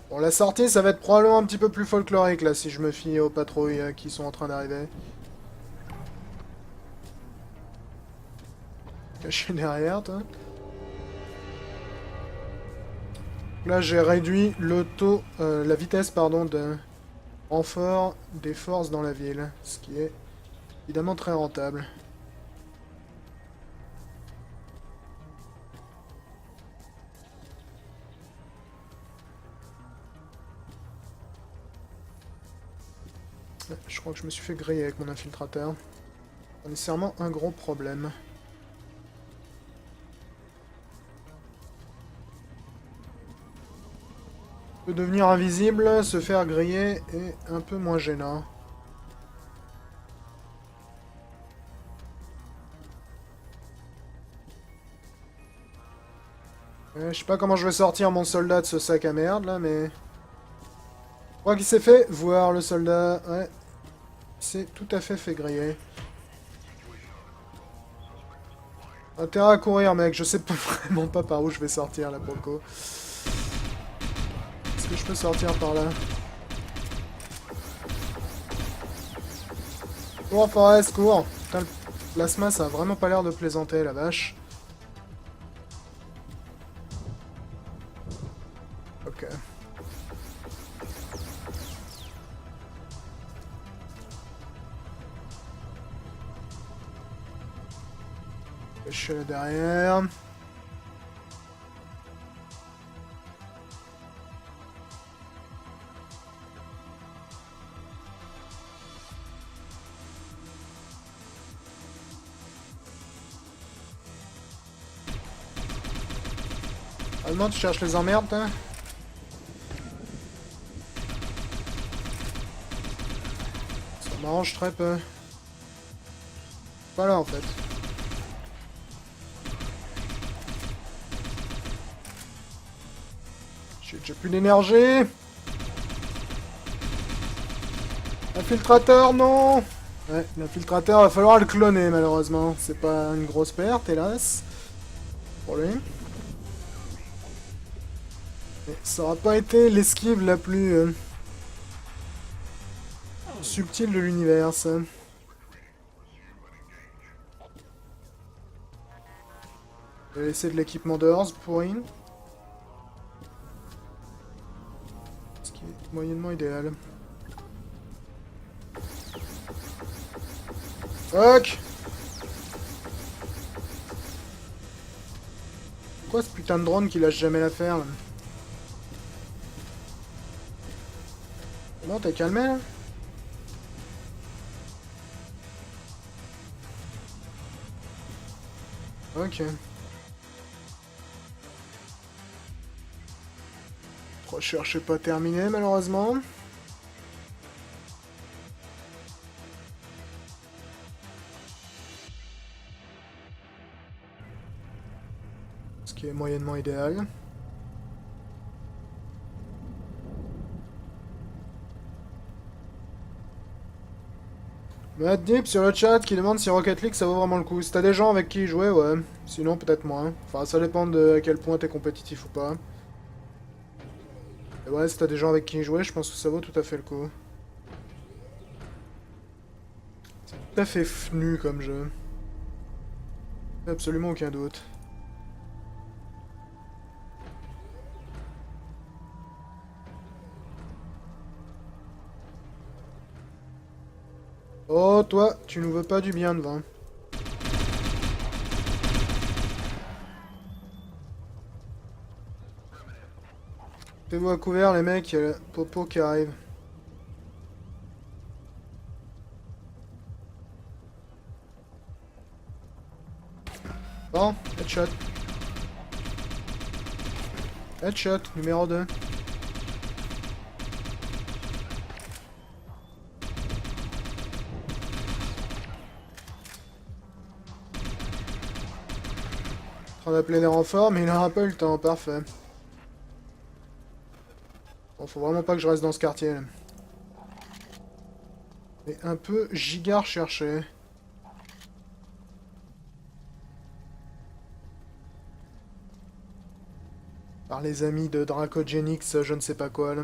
Bon, la sortie, ça va être probablement un petit peu plus folklorique, là, si je me fie aux patrouilles qui sont en train d'arriver. Caché derrière, toi. Là, j'ai réduit le taux, la vitesse, pardon, de renfort des forces dans la ville, ce qui est évidemment très rentable. Je crois que je me suis fait griller avec mon infiltrateur. Pas nécessairement un gros problème. Devenir invisible, se faire griller est un peu moins gênant. Je sais pas comment je vais sortir mon soldat de ce sac à merde là, mais... Je crois qu'il s'est fait voir le soldat. Ouais. Il s'est tout à fait griller. Intérêt à courir mec, je sais pas, vraiment pas par où je vais sortir là pour le coup. Est-ce que je peux sortir par là? Cours, Forest, cours! Putain, le plasma, ça a vraiment pas l'air de plaisanter, la vache. Ok. Je suis là derrière. Allemand, tu cherches les emmerdes, toi? Ça m'arrange très peu. Pas là, en fait. J'ai déjà plus d'énergie. Infiltrateur, non! Ouais, l'infiltrateur, va falloir le cloner, malheureusement. C'est pas une grosse perte, hélas. Pour lui. Mais ça aura pas été l'esquive la plus... subtil de l'univers, ça. Je vais laisser de l'équipement dehors, c'est pourri. Ce qui est moyennement idéal. Fuck! Pourquoi ce putain de drone qui lâche jamais l'affaire là? Bon, t'es calmé là? Ok. Recherche n'est pas terminée malheureusement. Ce qui est moyennement idéal. Matt Deep sur le chat qui demande si Rocket League ça vaut vraiment le coup. Si t'as des gens avec qui y jouer, ouais. Sinon peut-être moins. Enfin ça dépend de à quel point t'es compétitif ou pas. Et ouais, si t'as des gens avec qui y jouer, je pense que ça vaut tout à fait le coup. C'est tout à fait FNU comme jeu. Absolument aucun doute. Oh, toi, tu nous veux pas du bien devant. Faites-vous à couvert, les mecs, il y a le popo qui arrive. Bon, headshot. Headshot, numéro 2. En train d'appeler les renforts, mais il n'aura pas eu le temps, parfait. Bon, faut vraiment pas que je reste dans ce quartier, là. Mais un peu giga recherché. Par les amis de Dracogenix, je ne sais pas quoi, là.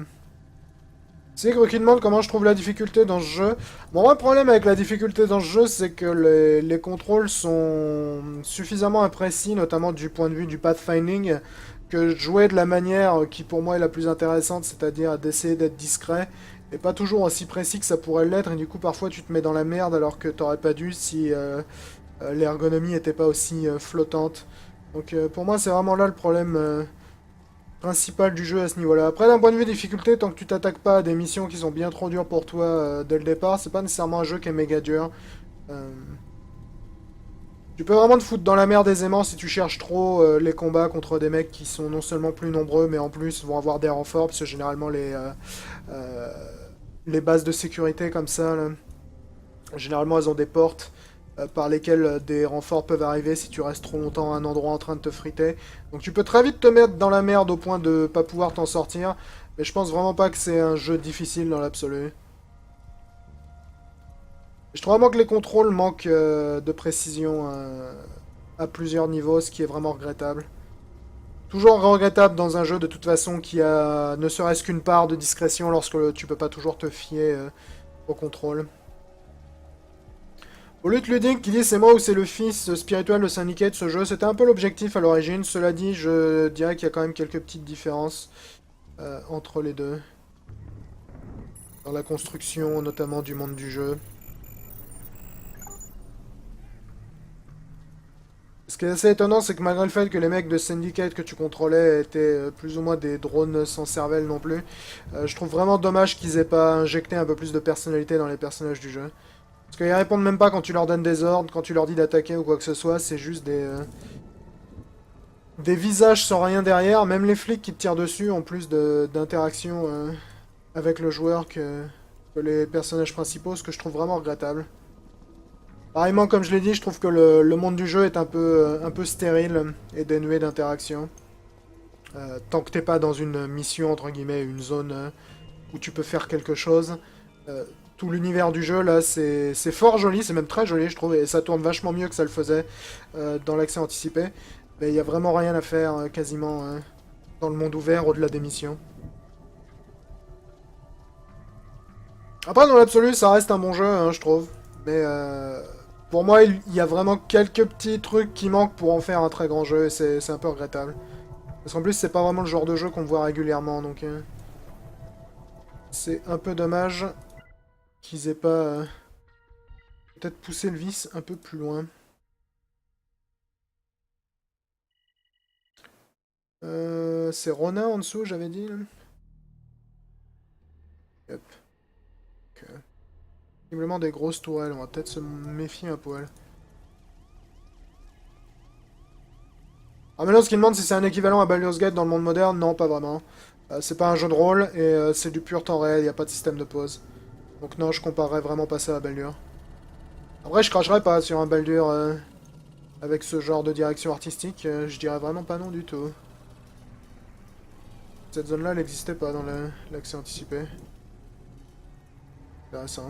C'est Gru qui demande comment je trouve la difficulté dans ce jeu. Bon, moi, le problème avec la difficulté dans ce jeu, c'est que les contrôles sont suffisamment imprécis, notamment du point de vue du pathfinding, que jouer de la manière qui pour moi est la plus intéressante, c'est-à-dire d'essayer d'être discret, et pas toujours aussi précis que ça pourrait l'être, et du coup parfois tu te mets dans la merde alors que t'aurais pas dû si l'ergonomie était pas aussi flottante. Donc pour moi c'est vraiment là le problème principal du jeu à ce niveau-là. Après, d'un point de vue difficulté, tant que tu t'attaques pas à des missions qui sont bien trop dures pour toi dès le départ, c'est pas nécessairement un jeu qui est méga dur. Tu peux vraiment te foutre dans la merde aisément si tu cherches trop les combats contre des mecs qui sont non seulement plus nombreux, mais en plus vont avoir des renforts, parce que généralement les bases de sécurité comme ça, là, généralement elles ont des portes par lesquelles des renforts peuvent arriver si tu restes trop longtemps à un endroit en train de te friter. Donc tu peux très vite te mettre dans la merde au point de pas pouvoir t'en sortir, mais je pense vraiment pas que c'est un jeu difficile dans l'absolu. Je trouve vraiment que les contrôles manquent de précision à plusieurs niveaux, ce qui est vraiment regrettable. Toujours regrettable dans un jeu de toute façon qui a ne serait-ce qu'une part de discrétion lorsque tu peux pas toujours te fier au contrôle. Au lieu de Luding qui dit c'est moi ou c'est le fils spirituel de Syndicate de ce jeu, c'était un peu l'objectif à l'origine. Cela dit, je dirais qu'il y a quand même quelques petites différences entre les deux. Dans la construction notamment du monde du jeu. Ce qui est assez étonnant, c'est que malgré le fait que les mecs de Syndicate que tu contrôlais étaient plus ou moins des drones sans cervelle non plus, je trouve vraiment dommage qu'ils aient pas injecté un peu plus de personnalité dans les personnages du jeu. Parce qu'ils répondent même pas quand tu leur donnes des ordres, quand tu leur dis d'attaquer ou quoi que ce soit, c'est juste des visages sans rien derrière. Même les flics qui te tirent dessus ont plus d'interaction avec le joueur que les personnages principaux, ce que je trouve vraiment regrettable. Pareillement, comme je l'ai dit, je trouve que le monde du jeu est un peu stérile et dénué d'interaction. Tant que t'es pas dans une mission, entre guillemets, une zone où tu peux faire quelque chose. Tout l'univers du jeu, là, c'est fort joli, c'est même très joli, je trouve, et ça tourne vachement mieux que ça le faisait dans l'accès anticipé. Mais il n'y a vraiment rien à faire, quasiment, dans le monde ouvert, au-delà des missions. Après, dans l'absolu, ça reste un bon jeu, hein, je trouve. Mais pour moi, il y a vraiment quelques petits trucs qui manquent pour en faire un très grand jeu, et c'est un peu regrettable. Parce qu'en plus, c'est pas vraiment le genre de jeu qu'on voit régulièrement, donc c'est un peu dommage qu'ils aient pas peut-être poussé le vice un peu plus loin. C'est Ronin en dessous, j'avais dit, là. Yep. Ok. Visiblement des grosses tourelles, on va peut-être se méfier un poil. Ah maintenant, ce qu'il demande si c'est un équivalent à Baldur's Gate dans le monde moderne, non, pas vraiment. C'est pas un jeu de rôle, et c'est du pur temps réel, il n'y a pas de système de pause. Donc non, je comparerais vraiment pas ça à Baldur. Après, je cracherais pas sur un Baldur avec ce genre de direction artistique, je dirais vraiment pas non du tout. Cette zone-là, elle n'existait pas dans l'accès anticipé. Intéressant.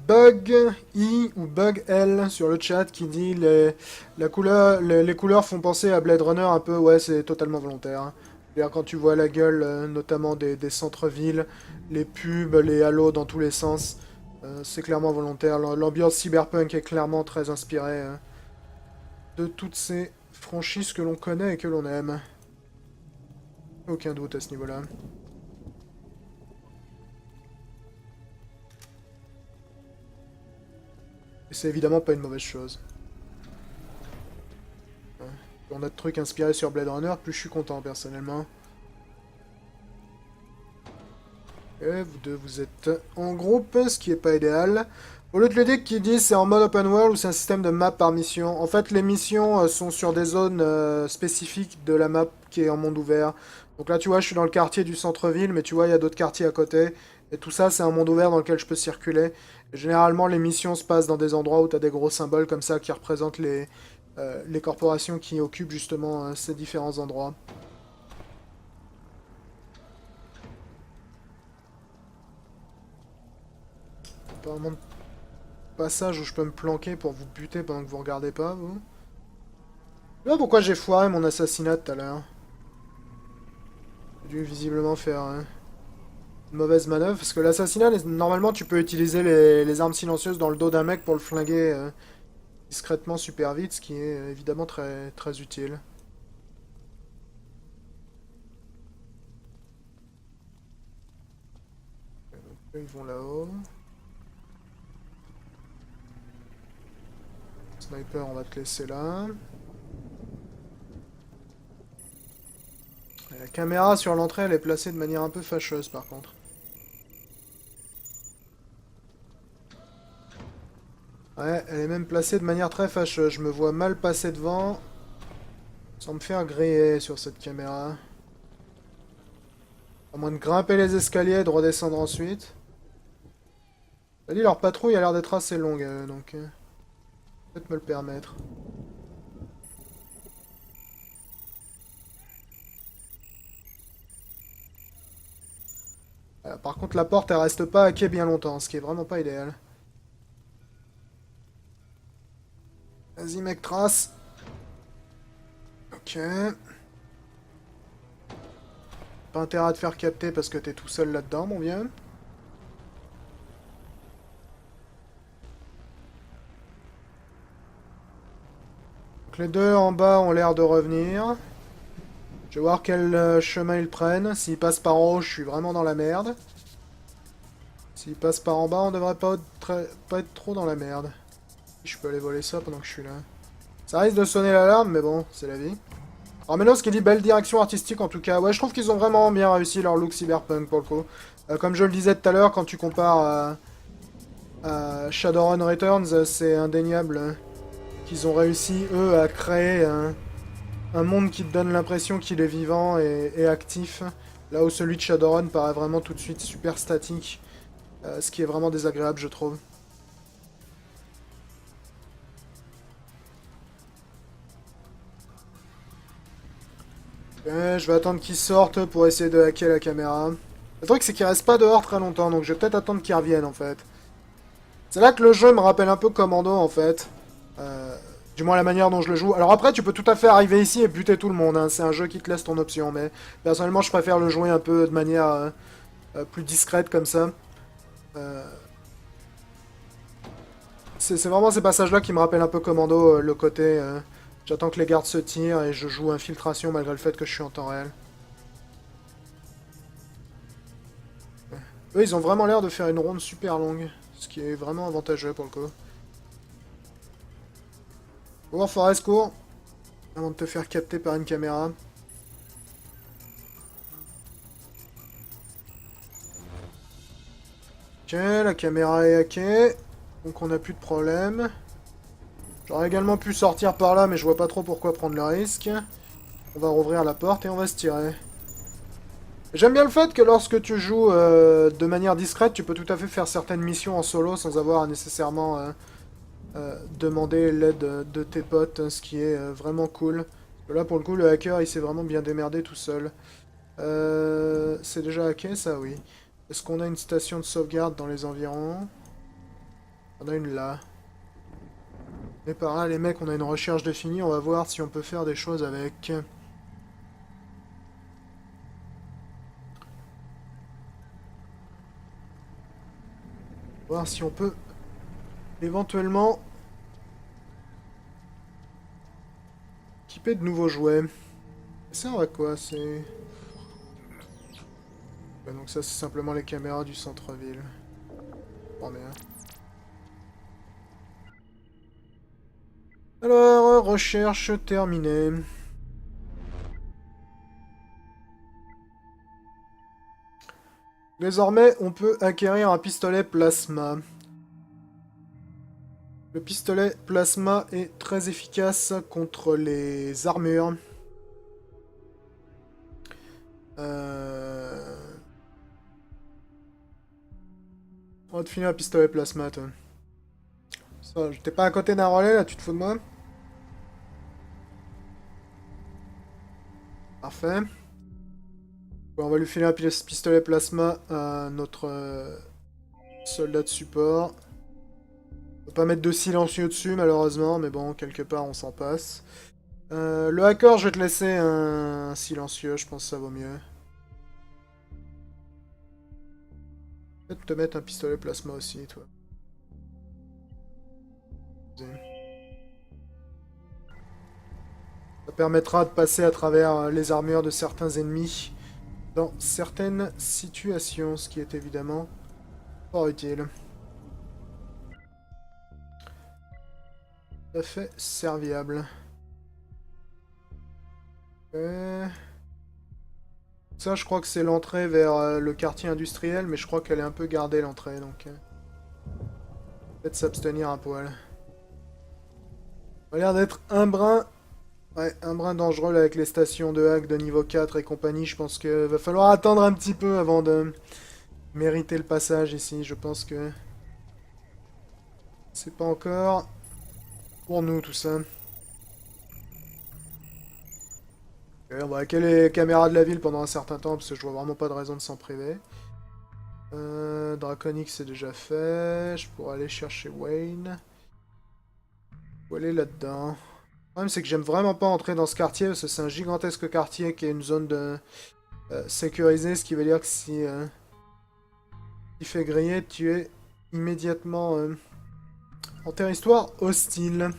Bug I ou Bug L sur le chat qui dit les couleurs font penser à Blade Runner un peu, ouais, c'est totalement volontaire, hein. C'est-à-dire quand tu vois la gueule, notamment des centres-villes, les pubs, les halos dans tous les sens, c'est clairement volontaire. L'ambiance cyberpunk est clairement très inspirée de toutes ces franchises que l'on connaît et que l'on aime. Aucun doute à ce niveau-là. Et c'est évidemment pas une mauvaise chose. On a de trucs inspirés sur Blade Runner, plus je suis content personnellement. Et vous deux, vous êtes en groupe, ce qui est pas idéal. Au lieu de le dire qui dit c'est en mode open world ou c'est un système de map par mission. En fait, les missions sont sur des zones spécifiques de la map qui est en monde ouvert. Donc là, tu vois, je suis dans le quartier du centre-ville, mais tu vois, il y a d'autres quartiers à côté. Et tout ça, c'est un monde ouvert dans lequel je peux circuler. Et généralement, les missions se passent dans des endroits où tu as des gros symboles comme ça qui représentent les corporations qui occupent justement ces différents endroits. Pas vraiment de passage où je peux me planquer pour vous buter pendant que vous regardez pas, vous. Je sais pas pourquoi j'ai foiré mon assassinat tout à l'heure. J'ai dû visiblement faire une mauvaise manœuvre, parce que l'assassinat, normalement, tu peux utiliser les armes silencieuses dans le dos d'un mec pour le flinguer discrètement super vite, ce qui est évidemment très, très utile. Donc, eux, ils vont là-haut. Sniper, on va te laisser là. Et la caméra sur l'entrée, elle est placée de manière un peu fâcheuse, par contre. Ouais, elle est même placée de manière très fâcheuse. Je me vois mal passer devant, sans me faire griller sur cette caméra. À moins de grimper les escaliers et de redescendre ensuite. T'as dit, leur patrouille a l'air d'être assez longue, donc peut-être me le permettre. Par contre, la porte, elle reste pas à quai bien longtemps, ce qui est vraiment pas idéal. Vas-y, mec, trace. Ok. Pas intérêt à te faire capter parce que t'es tout seul là-dedans, mon vieux. Donc les deux en bas ont l'air de revenir. Je vais voir quel chemin ils prennent. S'ils passent par en haut, je suis vraiment dans la merde. S'ils passent par en bas, on devrait pas être trop dans la merde. Je peux aller voler ça pendant que je suis là. Ça risque de sonner l'alarme, mais bon, c'est la vie. Alors maintenant, ce qui dit belle direction artistique en tout cas. Ouais, je trouve qu'ils ont vraiment bien réussi leur look cyberpunk pour le coup. Comme je le disais tout à l'heure, quand tu compares à Shadowrun Returns, c'est indéniable qu'ils ont réussi, eux, à créer un monde qui te donne l'impression qu'il est vivant et actif. Là où celui de Shadowrun paraît vraiment tout de suite super statique. Ce qui est vraiment désagréable, je trouve. Je vais attendre qu'ils sortent pour essayer de hacker la caméra. Le truc, c'est qu'ils restent pas dehors très longtemps, donc je vais peut-être attendre qu'ils reviennent, en fait. C'est là que le jeu me rappelle un peu Commando, en fait. Du moins la manière dont je le joue. Alors après, tu peux tout à fait arriver ici et buter tout le monde, hein. C'est un jeu qui te laisse ton option, mais personnellement, je préfère le jouer un peu de manière plus discrète, comme ça. Euh, c'est vraiment ces passages-là qui me rappellent un peu Commando, le côté... j'attends que les gardes se tirent et je joue infiltration malgré le fait que je suis en temps réel. Eux, ils ont vraiment l'air de faire une ronde super longue, ce qui est vraiment avantageux pour le coup. Cours, Forest, cours, avant de te faire capter par une caméra. Ok, la caméra est hackée, donc on n'a plus de problème. J'aurais également pu sortir par là, mais je vois pas trop pourquoi prendre le risque. On va rouvrir la porte et on va se tirer. J'aime bien le fait que lorsque tu joues de manière discrète, tu peux tout à fait faire certaines missions en solo sans avoir à nécessairement demander l'aide de tes potes, ce qui est vraiment cool. Parce que là, pour le coup, le hacker, il s'est vraiment bien démerdé tout seul. C'est déjà hacké, ça, oui. Est-ce qu'on a une station de sauvegarde dans les environs? On a une là. Et par là, les mecs, on a une recherche de fini, on va voir si on peut faire des choses avec. Voir si on peut éventuellement équiper de nouveaux jouets. Ça sert à quoi? C'est... Ouais, donc ça, c'est simplement les caméras du centre-ville. Oh merde. Alors, recherche terminée. Désormais, on peut acquérir un pistolet plasma. Le pistolet plasma est très efficace contre les armures. On va te filer un pistolet plasma, toi. Ça, t'es pas à côté d'un relais, là, tu te fous de moi? Parfait. Bon, on va lui filer un pistolet plasma à notre soldat de support. On peut pas mettre de silencieux dessus, malheureusement, mais bon, quelque part, on s'en passe. Le hacker, je vais te laisser un silencieux, je pense que ça vaut mieux. Peut-être te mettre un pistolet plasma aussi, toi. Ça permettra de passer à travers les armures de certains ennemis dans certaines situations, ce qui est évidemment fort utile. Tout à fait serviable. Ça, je crois que c'est l'entrée vers le quartier industriel, mais je crois qu'elle est un peu gardée, l'entrée, donc... peut-être s'abstenir un poil. Ça a l'air d'être un brin... Ouais, un brin dangereux là, avec les stations de hack de niveau 4 et compagnie. Je pense que va falloir attendre un petit peu avant de mériter le passage ici. Je pense que c'est pas encore pour nous tout ça. Ok, on va hacker les caméras de la ville pendant un certain temps parce que je vois vraiment pas de raison de s'en priver. Draconic c'est déjà fait. Je pourrais aller chercher Wayne. Où aller là-dedans? Le problème c'est que j'aime vraiment pas entrer dans ce quartier parce que c'est un gigantesque quartier qui est une zone de sécurisée, ce qui veut dire que si il fait griller, tu es immédiatement en territoire hostile.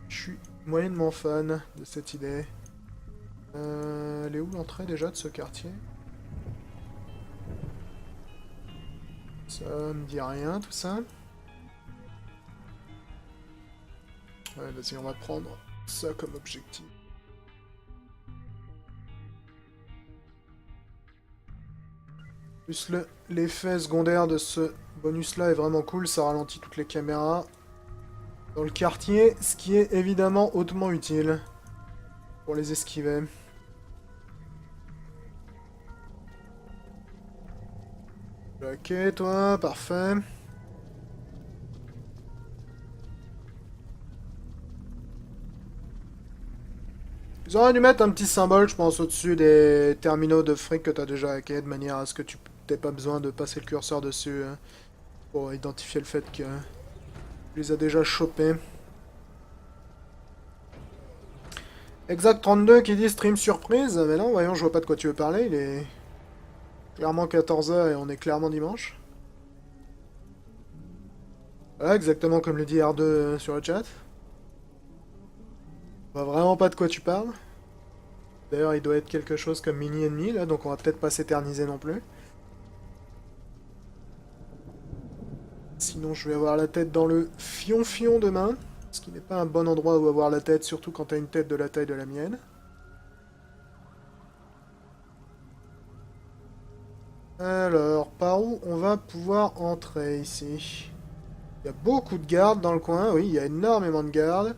Je suis moyennement fan de cette idée. Elle est où l'entrée déjà de ce quartier? Ça me dit rien tout ça. Ouais, vas-y, on va prendre ça comme objectif. Plus l'effet secondaire de ce bonus-là est vraiment cool, ça ralentit toutes les caméras dans le quartier, ce qui est évidemment hautement utile pour les esquiver. Ok, toi, parfait. Ils auraient dû mettre un petit symbole, je pense, au-dessus des terminaux de fric que t'as déjà hackés, de manière à ce que tu n'aies pas besoin de passer le curseur dessus hein, pour identifier le fait que tu les as déjà chopés. Exact 32 qui dit stream surprise, mais non, voyons, je vois pas de quoi tu veux parler, il est clairement 14h et on est clairement dimanche. Voilà, exactement comme le dit R2 sur le chat. Je vois vraiment pas de quoi tu parles. D'ailleurs, il doit être quelque chose comme mini ennemi là, donc on va peut-être pas s'éterniser non plus. Sinon, je vais avoir la tête dans le fion-fion demain. Ce qui n'est pas un bon endroit où avoir la tête, surtout quand t'as une tête de la taille de la mienne. Alors, par où on va pouvoir entrer ici? Il y a beaucoup de gardes dans le coin, oui, il y a énormément de gardes.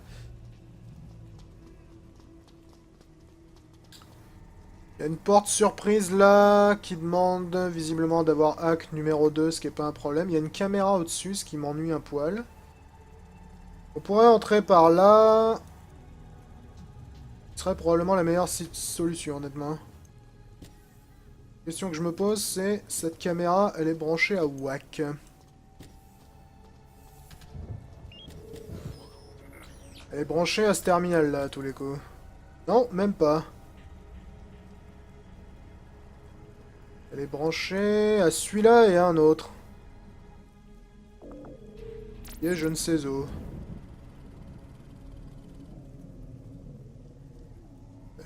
Il y a une porte surprise là qui demande visiblement d'avoir hack numéro 2, ce qui n'est pas un problème. Il y a une caméra au-dessus, ce qui m'ennuie un poil. On pourrait entrer par là. Ce serait probablement la meilleure solution, honnêtement. La question que je me pose, c'est cette caméra, elle est branchée à WAC. Elle est branchée à ce terminal là, à tous les coups. Non, même pas. Elle est branchée à celui-là et à un autre. Et je ne sais où.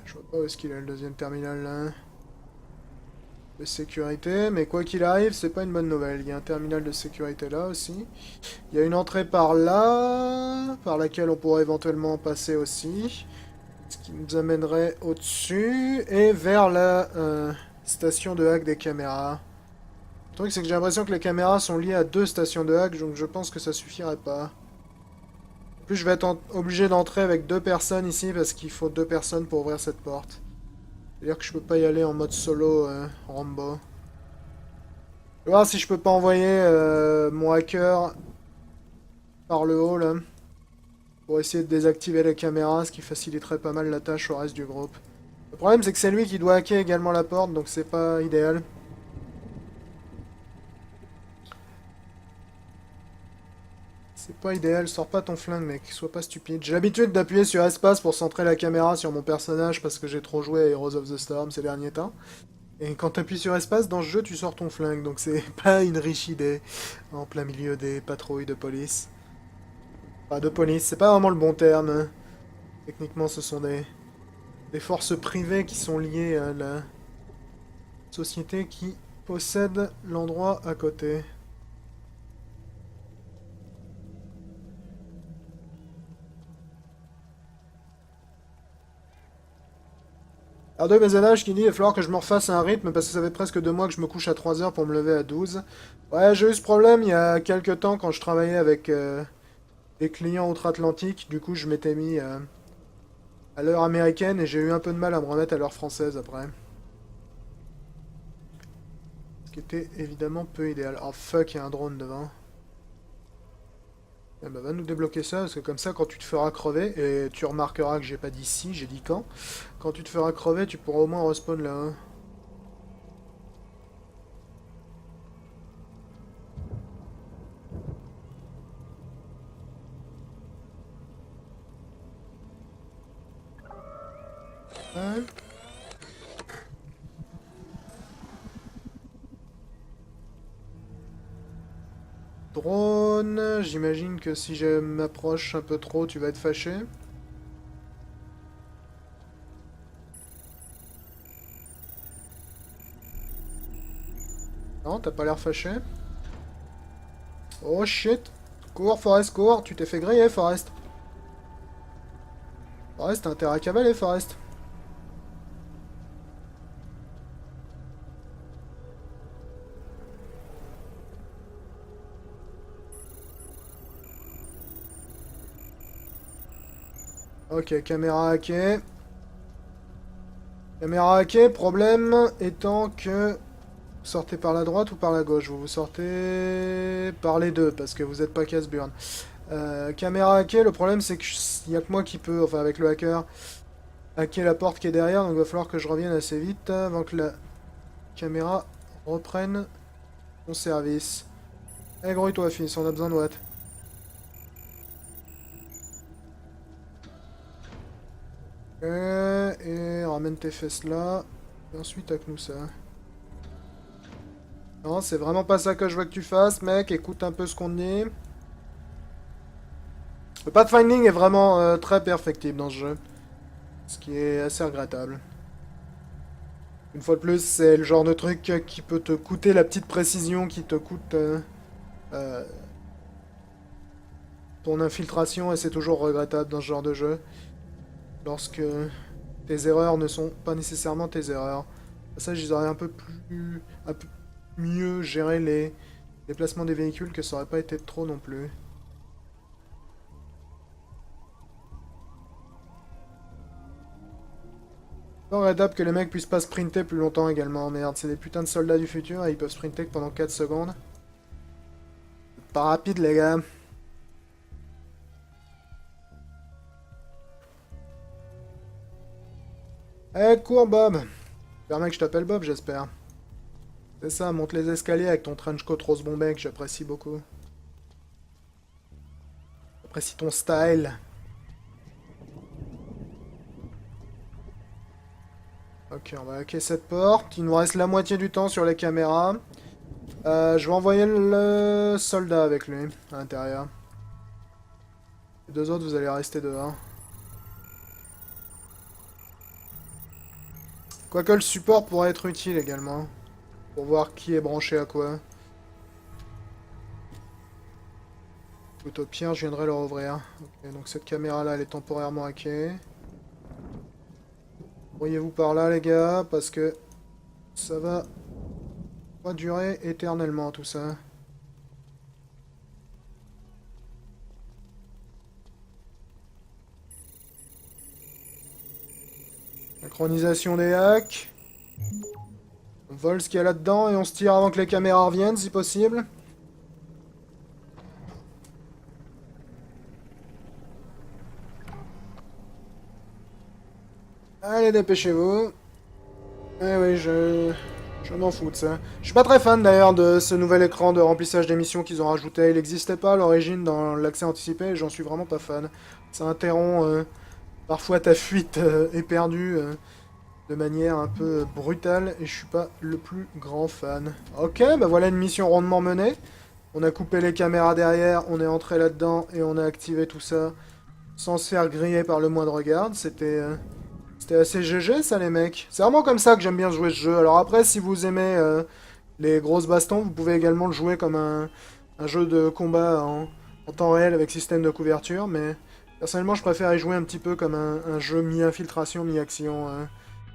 Je vois pas où est-ce qu'il est le deuxième terminal là. De sécurité, mais quoi qu'il arrive, c'est pas une bonne nouvelle. Il y a un terminal de sécurité là aussi. Il y a une entrée par là, par laquelle on pourrait éventuellement passer aussi. Ce qui nous amènerait au-dessus et vers la station de hack des caméras. Le truc, c'est que j'ai l'impression que les caméras sont liées à deux stations de hack, donc je pense que ça suffirait pas. En plus, je vais être obligé d'entrer avec deux personnes ici, parce qu'il faut deux personnes pour ouvrir cette porte. C'est-à-dire que je peux pas y aller en mode solo Rambo. Je vais voir si je peux pas envoyer mon hacker par le haut, là. Pour essayer de désactiver les caméras, ce qui faciliterait pas mal la tâche au reste du groupe. Le problème, c'est que c'est lui qui doit hacker également la porte, donc c'est pas idéal. C'est pas idéal, sors pas ton flingue mec, sois pas stupide. J'ai l'habitude d'appuyer sur espace pour centrer la caméra sur mon personnage parce que j'ai trop joué à Heroes of the Storm ces derniers temps. Et quand t'appuies sur espace dans ce jeu, tu sors ton flingue, donc c'est pas une riche idée en plein milieu des patrouilles de police. Enfin, de police, c'est pas vraiment le bon terme. Hein. Techniquement, ce sont des forces privées qui sont liées à la société qui possède l'endroit à côté. R2 Mésanage qui dit il va falloir que je me refasse un rythme parce que ça fait presque 2 mois que je me couche à 3h pour me lever à 12. Ouais, j'ai eu ce problème il y a quelques temps quand je travaillais avec des clients outre-Atlantique. Du coup, je m'étais mis à l'heure américaine et j'ai eu un peu de mal à me remettre à l'heure française après. Ce qui était évidemment peu idéal. Oh fuck, il y a un drone devant. Eh ben, va nous débloquer ça, parce que comme ça, quand tu te feras crever, et tu remarqueras que j'ai pas dit si, j'ai dit quand tu te feras crever, tu pourras au moins respawn là. Hein. Ouais. Drone, j'imagine que si je m'approche un peu trop, tu vas être fâché. Non, t'as pas l'air fâché. Oh shit. Cours, Forest, cours. Tu t'es fait griller, Forest. Forest, t'as intérêt à cavaler, Forest. Ok, caméra hackée. Caméra hackée, problème étant que... Vous sortez par la droite ou par la gauche? Vous sortez par les deux, parce que vous n'êtes pas casse-burn. Caméra hackée, le problème c'est qu'il n'y a que moi qui peux, enfin avec le hacker, hacker la porte qui est derrière, donc il va falloir que je revienne assez vite avant que la caméra reprenne son service. Allez, grouille-toi, fils, on a besoin de Watt. Et ramène tes fesses là. Et ensuite, avec-nous ça. Non, c'est vraiment pas ça que je veux que tu fasses, mec. Écoute un peu ce qu'on dit. Le pathfinding est vraiment très perfectible dans ce jeu. Ce qui est assez regrettable. Une fois de plus, c'est le genre de truc qui peut te coûter la petite précision qui te coûte euh, ton infiltration, et c'est toujours regrettable dans ce genre de jeu. Lorsque tes erreurs ne sont pas nécessairement tes erreurs. Ça, ils auraient un peu mieux géré les déplacements des véhicules, que ça aurait pas été trop non plus. Pas regrettable que les mecs puissent pas sprinter plus longtemps également. Merde, c'est des putains de soldats du futur et ils peuvent sprinter que pendant 4 secondes. Pas rapide, les gars. Eh, cours, Bob. Permets que je t'appelle Bob, j'espère. C'est ça, monte les escaliers avec ton trench coat rose bombé que j'apprécie beaucoup. J'apprécie ton style. Ok, on va hacker cette porte. Il nous reste la moitié du temps sur les caméras. Je vais envoyer le soldat avec lui, à l'intérieur. Les deux autres, vous allez rester dehors. Quoique le support pourrait être utile également. Pour voir qui est branché à quoi. Tout au pire, je viendrai leur ouvrir. Ok, donc cette caméra-là, elle est temporairement hackée. Pourriez-vous par là, les gars, parce que ça va pas durer éternellement, tout ça. Synchronisation des hacks. On vole ce qu'il y a là-dedans et on se tire avant que les caméras reviennent, si possible. Allez, dépêchez-vous. Eh oui, je m'en fous de ça. Je suis pas très fan d'ailleurs de ce nouvel écran de remplissage d'émissions qu'ils ont rajouté. Il n'existait pas à l'origine dans l'accès anticipé et j'en suis vraiment pas fan. Ça interrompt parfois ta fuite éperdue de manière un peu brutale et je suis pas le plus grand fan. Ok, bah voilà une mission rondement menée. On a coupé les caméras derrière, on est entré là-dedans et on a activé tout ça sans se faire griller par le moindre garde. C'était assez GG ça les mecs. C'est vraiment comme ça que j'aime bien jouer ce jeu. Alors après, si vous aimez les grosses bastons, vous pouvez également le jouer comme un jeu de combat en temps réel avec système de couverture, mais personnellement je préfère y jouer un petit peu comme un jeu mi-infiltration, mi-action,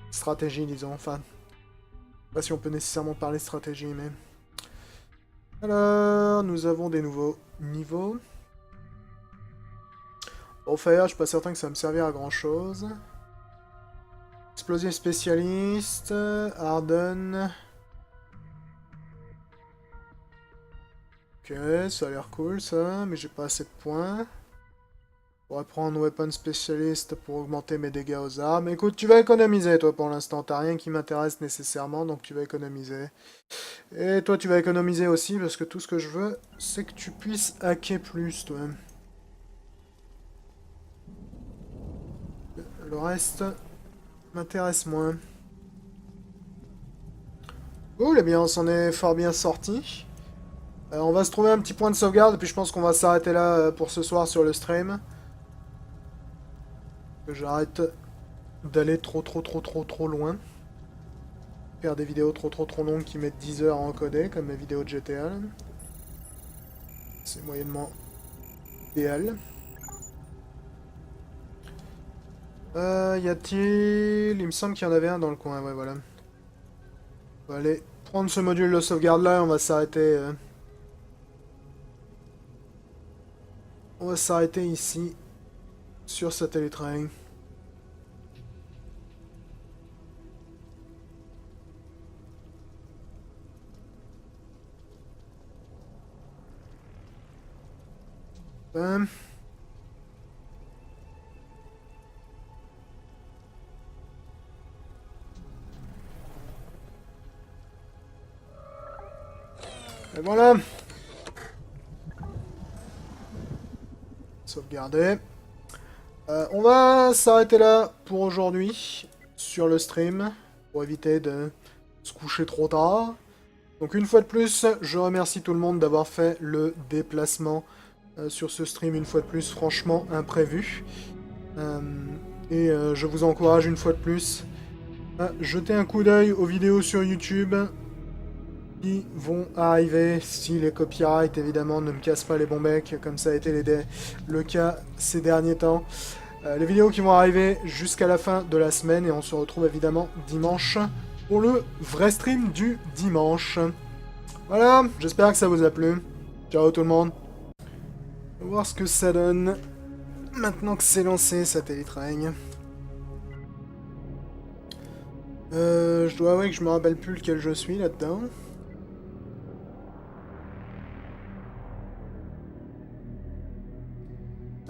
stratégie disons. Enfin, je sais pas si on peut nécessairement parler de stratégie, mais... Alors, nous avons des nouveaux niveaux. Bon, Fire, je suis pas certain que ça va me servir à grand chose. Explosif spécialiste, Harden. Ok, ça a l'air cool ça, mais j'ai pas assez de points. Je pourrais prendre Weapon spécialiste pour augmenter mes dégâts aux armes. Écoute, tu vas économiser toi pour l'instant, t'as rien qui m'intéresse nécessairement, donc tu vas économiser. Et toi tu vas économiser aussi, parce que tout ce que je veux, c'est que tu puisses hacker plus toi. Le reste m'intéresse moins. Cool, eh bien on s'en est fort bien sorti. On va se trouver un petit point de sauvegarde, et puis je pense qu'on va s'arrêter là pour ce soir sur le stream. Que j'arrête d'aller trop loin. Faire des vidéos trop longues qui mettent 10 heures à encoder, comme mes vidéos de GTA. Là. C'est moyennement idéal. Y a-t-il... Il me semble qu'il y en avait un dans le coin, ouais voilà. On va aller prendre ce module de sauvegarde là et on va s'arrêter... On va s'arrêter ici, sur Satellite Train. Bam. Et voilà. Sauvegarder. On va s'arrêter là pour aujourd'hui sur le stream pour éviter de se coucher trop tard. Donc une fois de plus, je remercie tout le monde d'avoir fait le déplacement sur ce stream une fois de plus, franchement imprévu. Je vous encourage une fois de plus à jeter un coup d'œil aux vidéos sur YouTube qui vont arriver si les copyrights évidemment ne me cassent pas les bons becs comme ça a été le cas ces derniers temps. Les vidéos qui vont arriver jusqu'à la fin de la semaine et on se retrouve évidemment dimanche pour le vrai stream du dimanche. Voilà, j'espère que ça vous a plu. Ciao tout le monde. On va voir ce que ça donne maintenant que c'est lancé, Satellite Règne. Je dois avouer que je me rappelle plus lequel je suis là-dedans.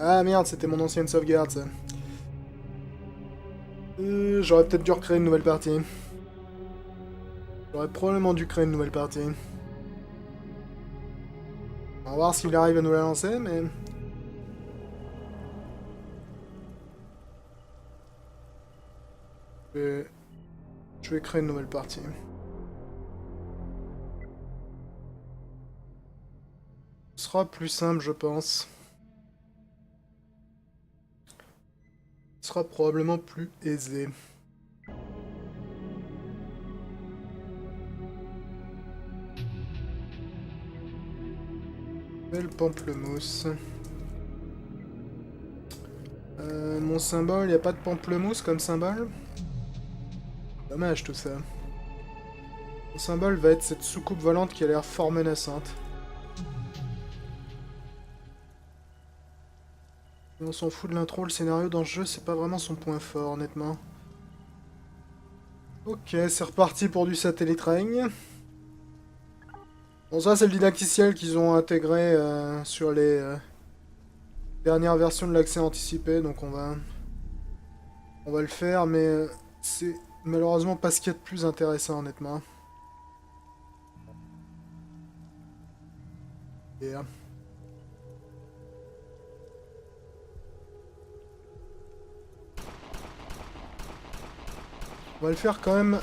Ah merde, c'était mon ancienne sauvegarde ça. J'aurais peut-être dû recréer une nouvelle partie. J'aurais probablement dû créer une nouvelle partie. On va voir s'il arrive à nous la lancer, mais... Je vais créer une nouvelle partie. Ce sera plus simple, je pense. Ce sera probablement plus aisé. Belle pamplemousse. Mon symbole, il n'y a pas de pamplemousse comme symbole? Dommage tout ça. Mon symbole va être cette soucoupe volante qui a l'air fort menaçante. On s'en fout de l'intro, le scénario dans le jeu, c'est pas vraiment son point fort, honnêtement. Ok, c'est reparti pour du Satellite Règne. Bon, ça, c'est le didacticiel qu'ils ont intégré sur les dernières versions de l'accès anticipé, donc on va le faire, mais c'est malheureusement pas ce qu'il y a de plus intéressant, honnêtement. Yeah. On va le faire quand même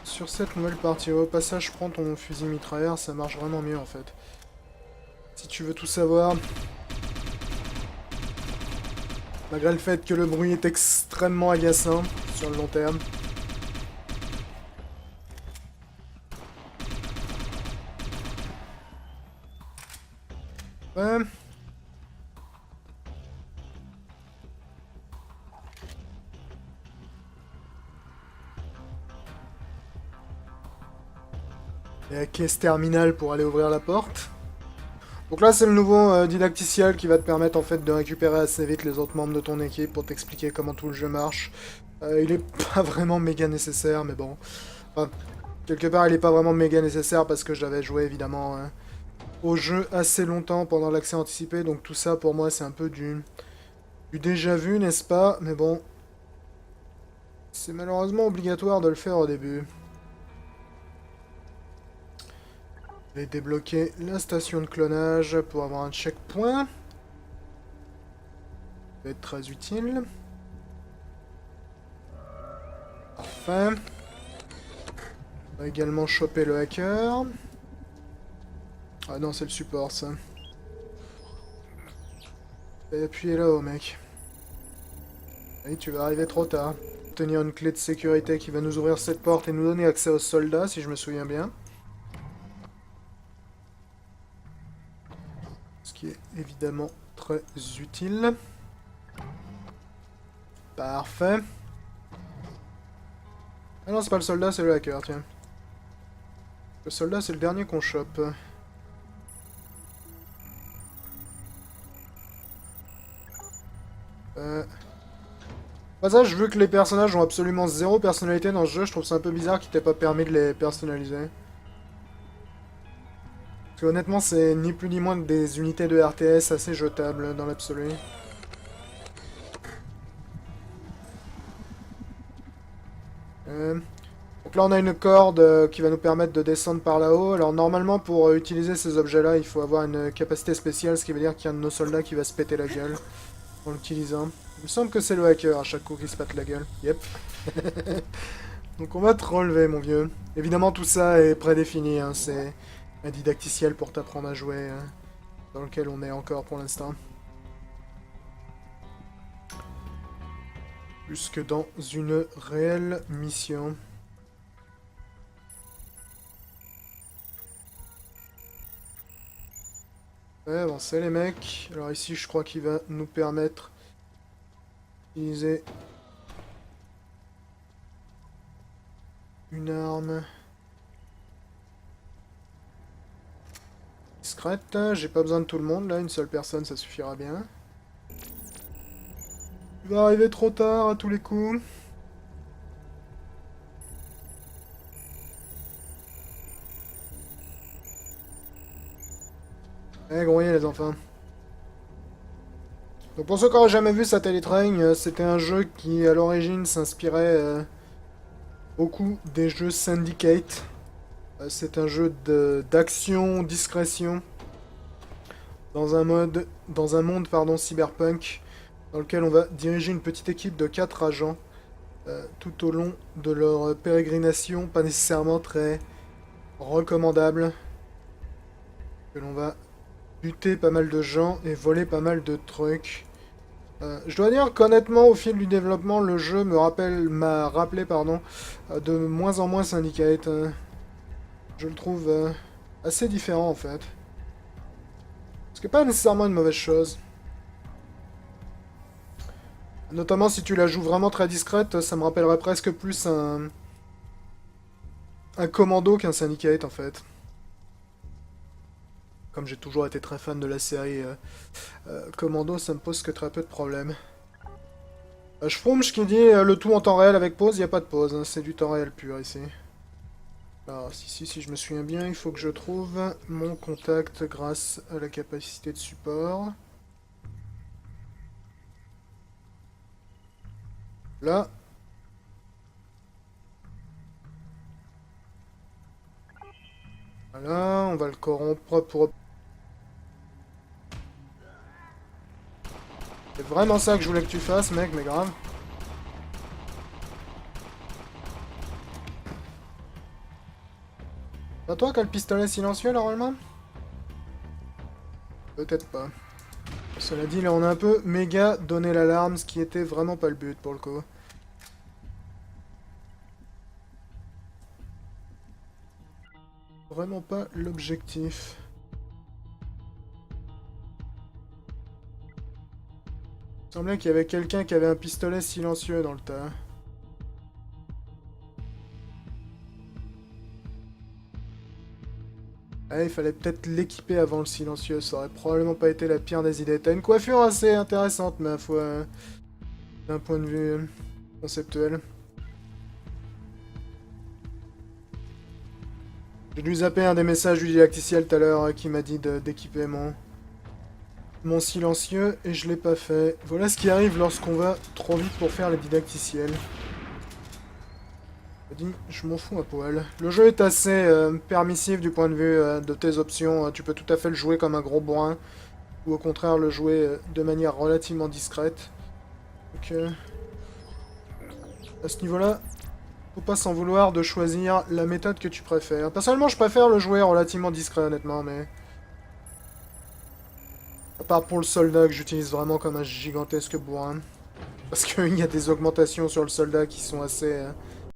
sur cette nouvelle partie. Au passage, prends ton fusil mitrailleur, ça marche vraiment mieux en fait. Si tu veux tout savoir. Malgré le fait que le bruit est extrêmement agaçant sur le long terme. Ouais. Et la caisse terminale pour aller ouvrir la porte. Donc là, c'est le nouveau didacticiel qui va te permettre en fait de récupérer assez vite les autres membres de ton équipe pour t'expliquer comment tout le jeu marche. Il est pas vraiment méga nécessaire, mais bon. Enfin, quelque part, il est pas vraiment méga nécessaire parce que j'avais joué évidemment au jeu assez longtemps pendant l'accès anticipé, donc tout ça pour moi c'est un peu du déjà vu, n'est-ce pas? Mais bon, c'est malheureusement obligatoire de le faire au début. Je vais débloquer la station de clonage pour avoir un checkpoint. Ça va être très utile. Parfait. On va également choper le hacker. Ah non, c'est le support, ça. Et appuyer là-haut, mec. Oui, tu vas arriver trop tard. Obtenir une clé de sécurité qui va nous ouvrir cette porte et nous donner accès aux soldats, si je me souviens bien. Ce qui est évidemment très utile. Parfait. Ah non, c'est pas le soldat, c'est le hacker, tiens. Le soldat, c'est le dernier qu'on chope. Passage, vu que les personnages ont absolument zéro personnalité dans ce jeu, je trouve ça un peu bizarre qu'il t'ait pas permis de les personnaliser. Parce que honnêtement, c'est ni plus ni moins que des unités de RTS assez jetables dans l'absolu. Donc Donc là, on a une corde qui va nous permettre de descendre par là-haut. Alors normalement, pour utiliser ces objets-là, il faut avoir une capacité spéciale, ce qui veut dire qu'il y a un de nos soldats qui va se péter la gueule en l'utilisant. Il me semble que c'est le hacker à chaque coup qui se pète la gueule. Yep. Donc on va te relever, mon vieux. Évidemment, tout ça est prédéfini, hein. C'est un didacticiel pour t'apprendre à jouer, hein, dans lequel on est encore pour l'instant. Plus que dans une réelle mission. Ouais, avancez les mecs. Alors ici, je crois qu'il va nous permettre d'utiliser une arme discrète. J'ai pas besoin de tout le monde, là. Une seule personne, ça suffira bien. Il va arriver trop tard à tous les coups. Eh, grouillez les enfants. Donc pour ceux qui n'auraient jamais vu Satellite Reign, c'était un jeu qui à l'origine s'inspirait beaucoup des jeux Syndicate. C'est un jeu d'action, discrétion, dans un monde pardon, cyberpunk, dans lequel on va diriger une petite équipe de 4 agents tout au long de leur pérégrination, pas nécessairement très recommandable, que l'on va buter pas mal de gens et voler pas mal de trucs. Je dois dire qu'honnêtement, au fil du développement, le jeu m'a rappelé pardon, de moins en moins Syndicate. Je le trouve assez différent en fait. Ce qui n'est pas nécessairement une mauvaise chose. Notamment si tu la joues vraiment très discrète, ça me rappellerait presque plus un commando qu'un Syndicate en fait. Comme j'ai toujours été très fan de la série Commando, ça me pose que très peu de problèmes. Schfroomsch qui dit le tout en temps réel avec pause, il n'y a pas de pause, hein, c'est du temps réel pur ici. Alors, si je me souviens bien, il faut que je trouve mon contact grâce à la capacité de support. Là. Voilà, on va le corrompre pour... C'est vraiment ça que je voulais que tu fasses, mec, mais grave. C'est pas toi qui as le pistolet silencieux, normalement? Peut-être pas. Cela dit, là, on a un peu méga donné l'alarme, ce qui était vraiment pas le but, pour le coup. Vraiment pas l'objectif. Il semblait qu'il y avait quelqu'un qui avait un pistolet silencieux dans le tas. Ah, il fallait peut-être l'équiper avant le silencieux, ça aurait probablement pas été la pire des idées. T'as une coiffure assez intéressante, ma foi, d'un point de vue conceptuel. J'ai dû zapper un des messages du didacticiel tout à l'heure qui m'a dit d'équiper mon silencieux et je l'ai pas fait. Voilà ce qui arrive lorsqu'on va trop vite pour faire les didacticiels. Je m'en fous à poil. Le jeu est assez permissif du point de vue de tes options. Tu peux tout à fait le jouer comme un gros bourrin. Ou au contraire le jouer de manière relativement discrète. Donc à ce niveau-là, faut pas s'en vouloir de choisir la méthode que tu préfères. Personnellement, je préfère le jouer relativement discret, honnêtement, mais... À part pour le soldat que j'utilise vraiment comme un gigantesque bourrin. Parce qu'il y a des augmentations sur le soldat qui sont assez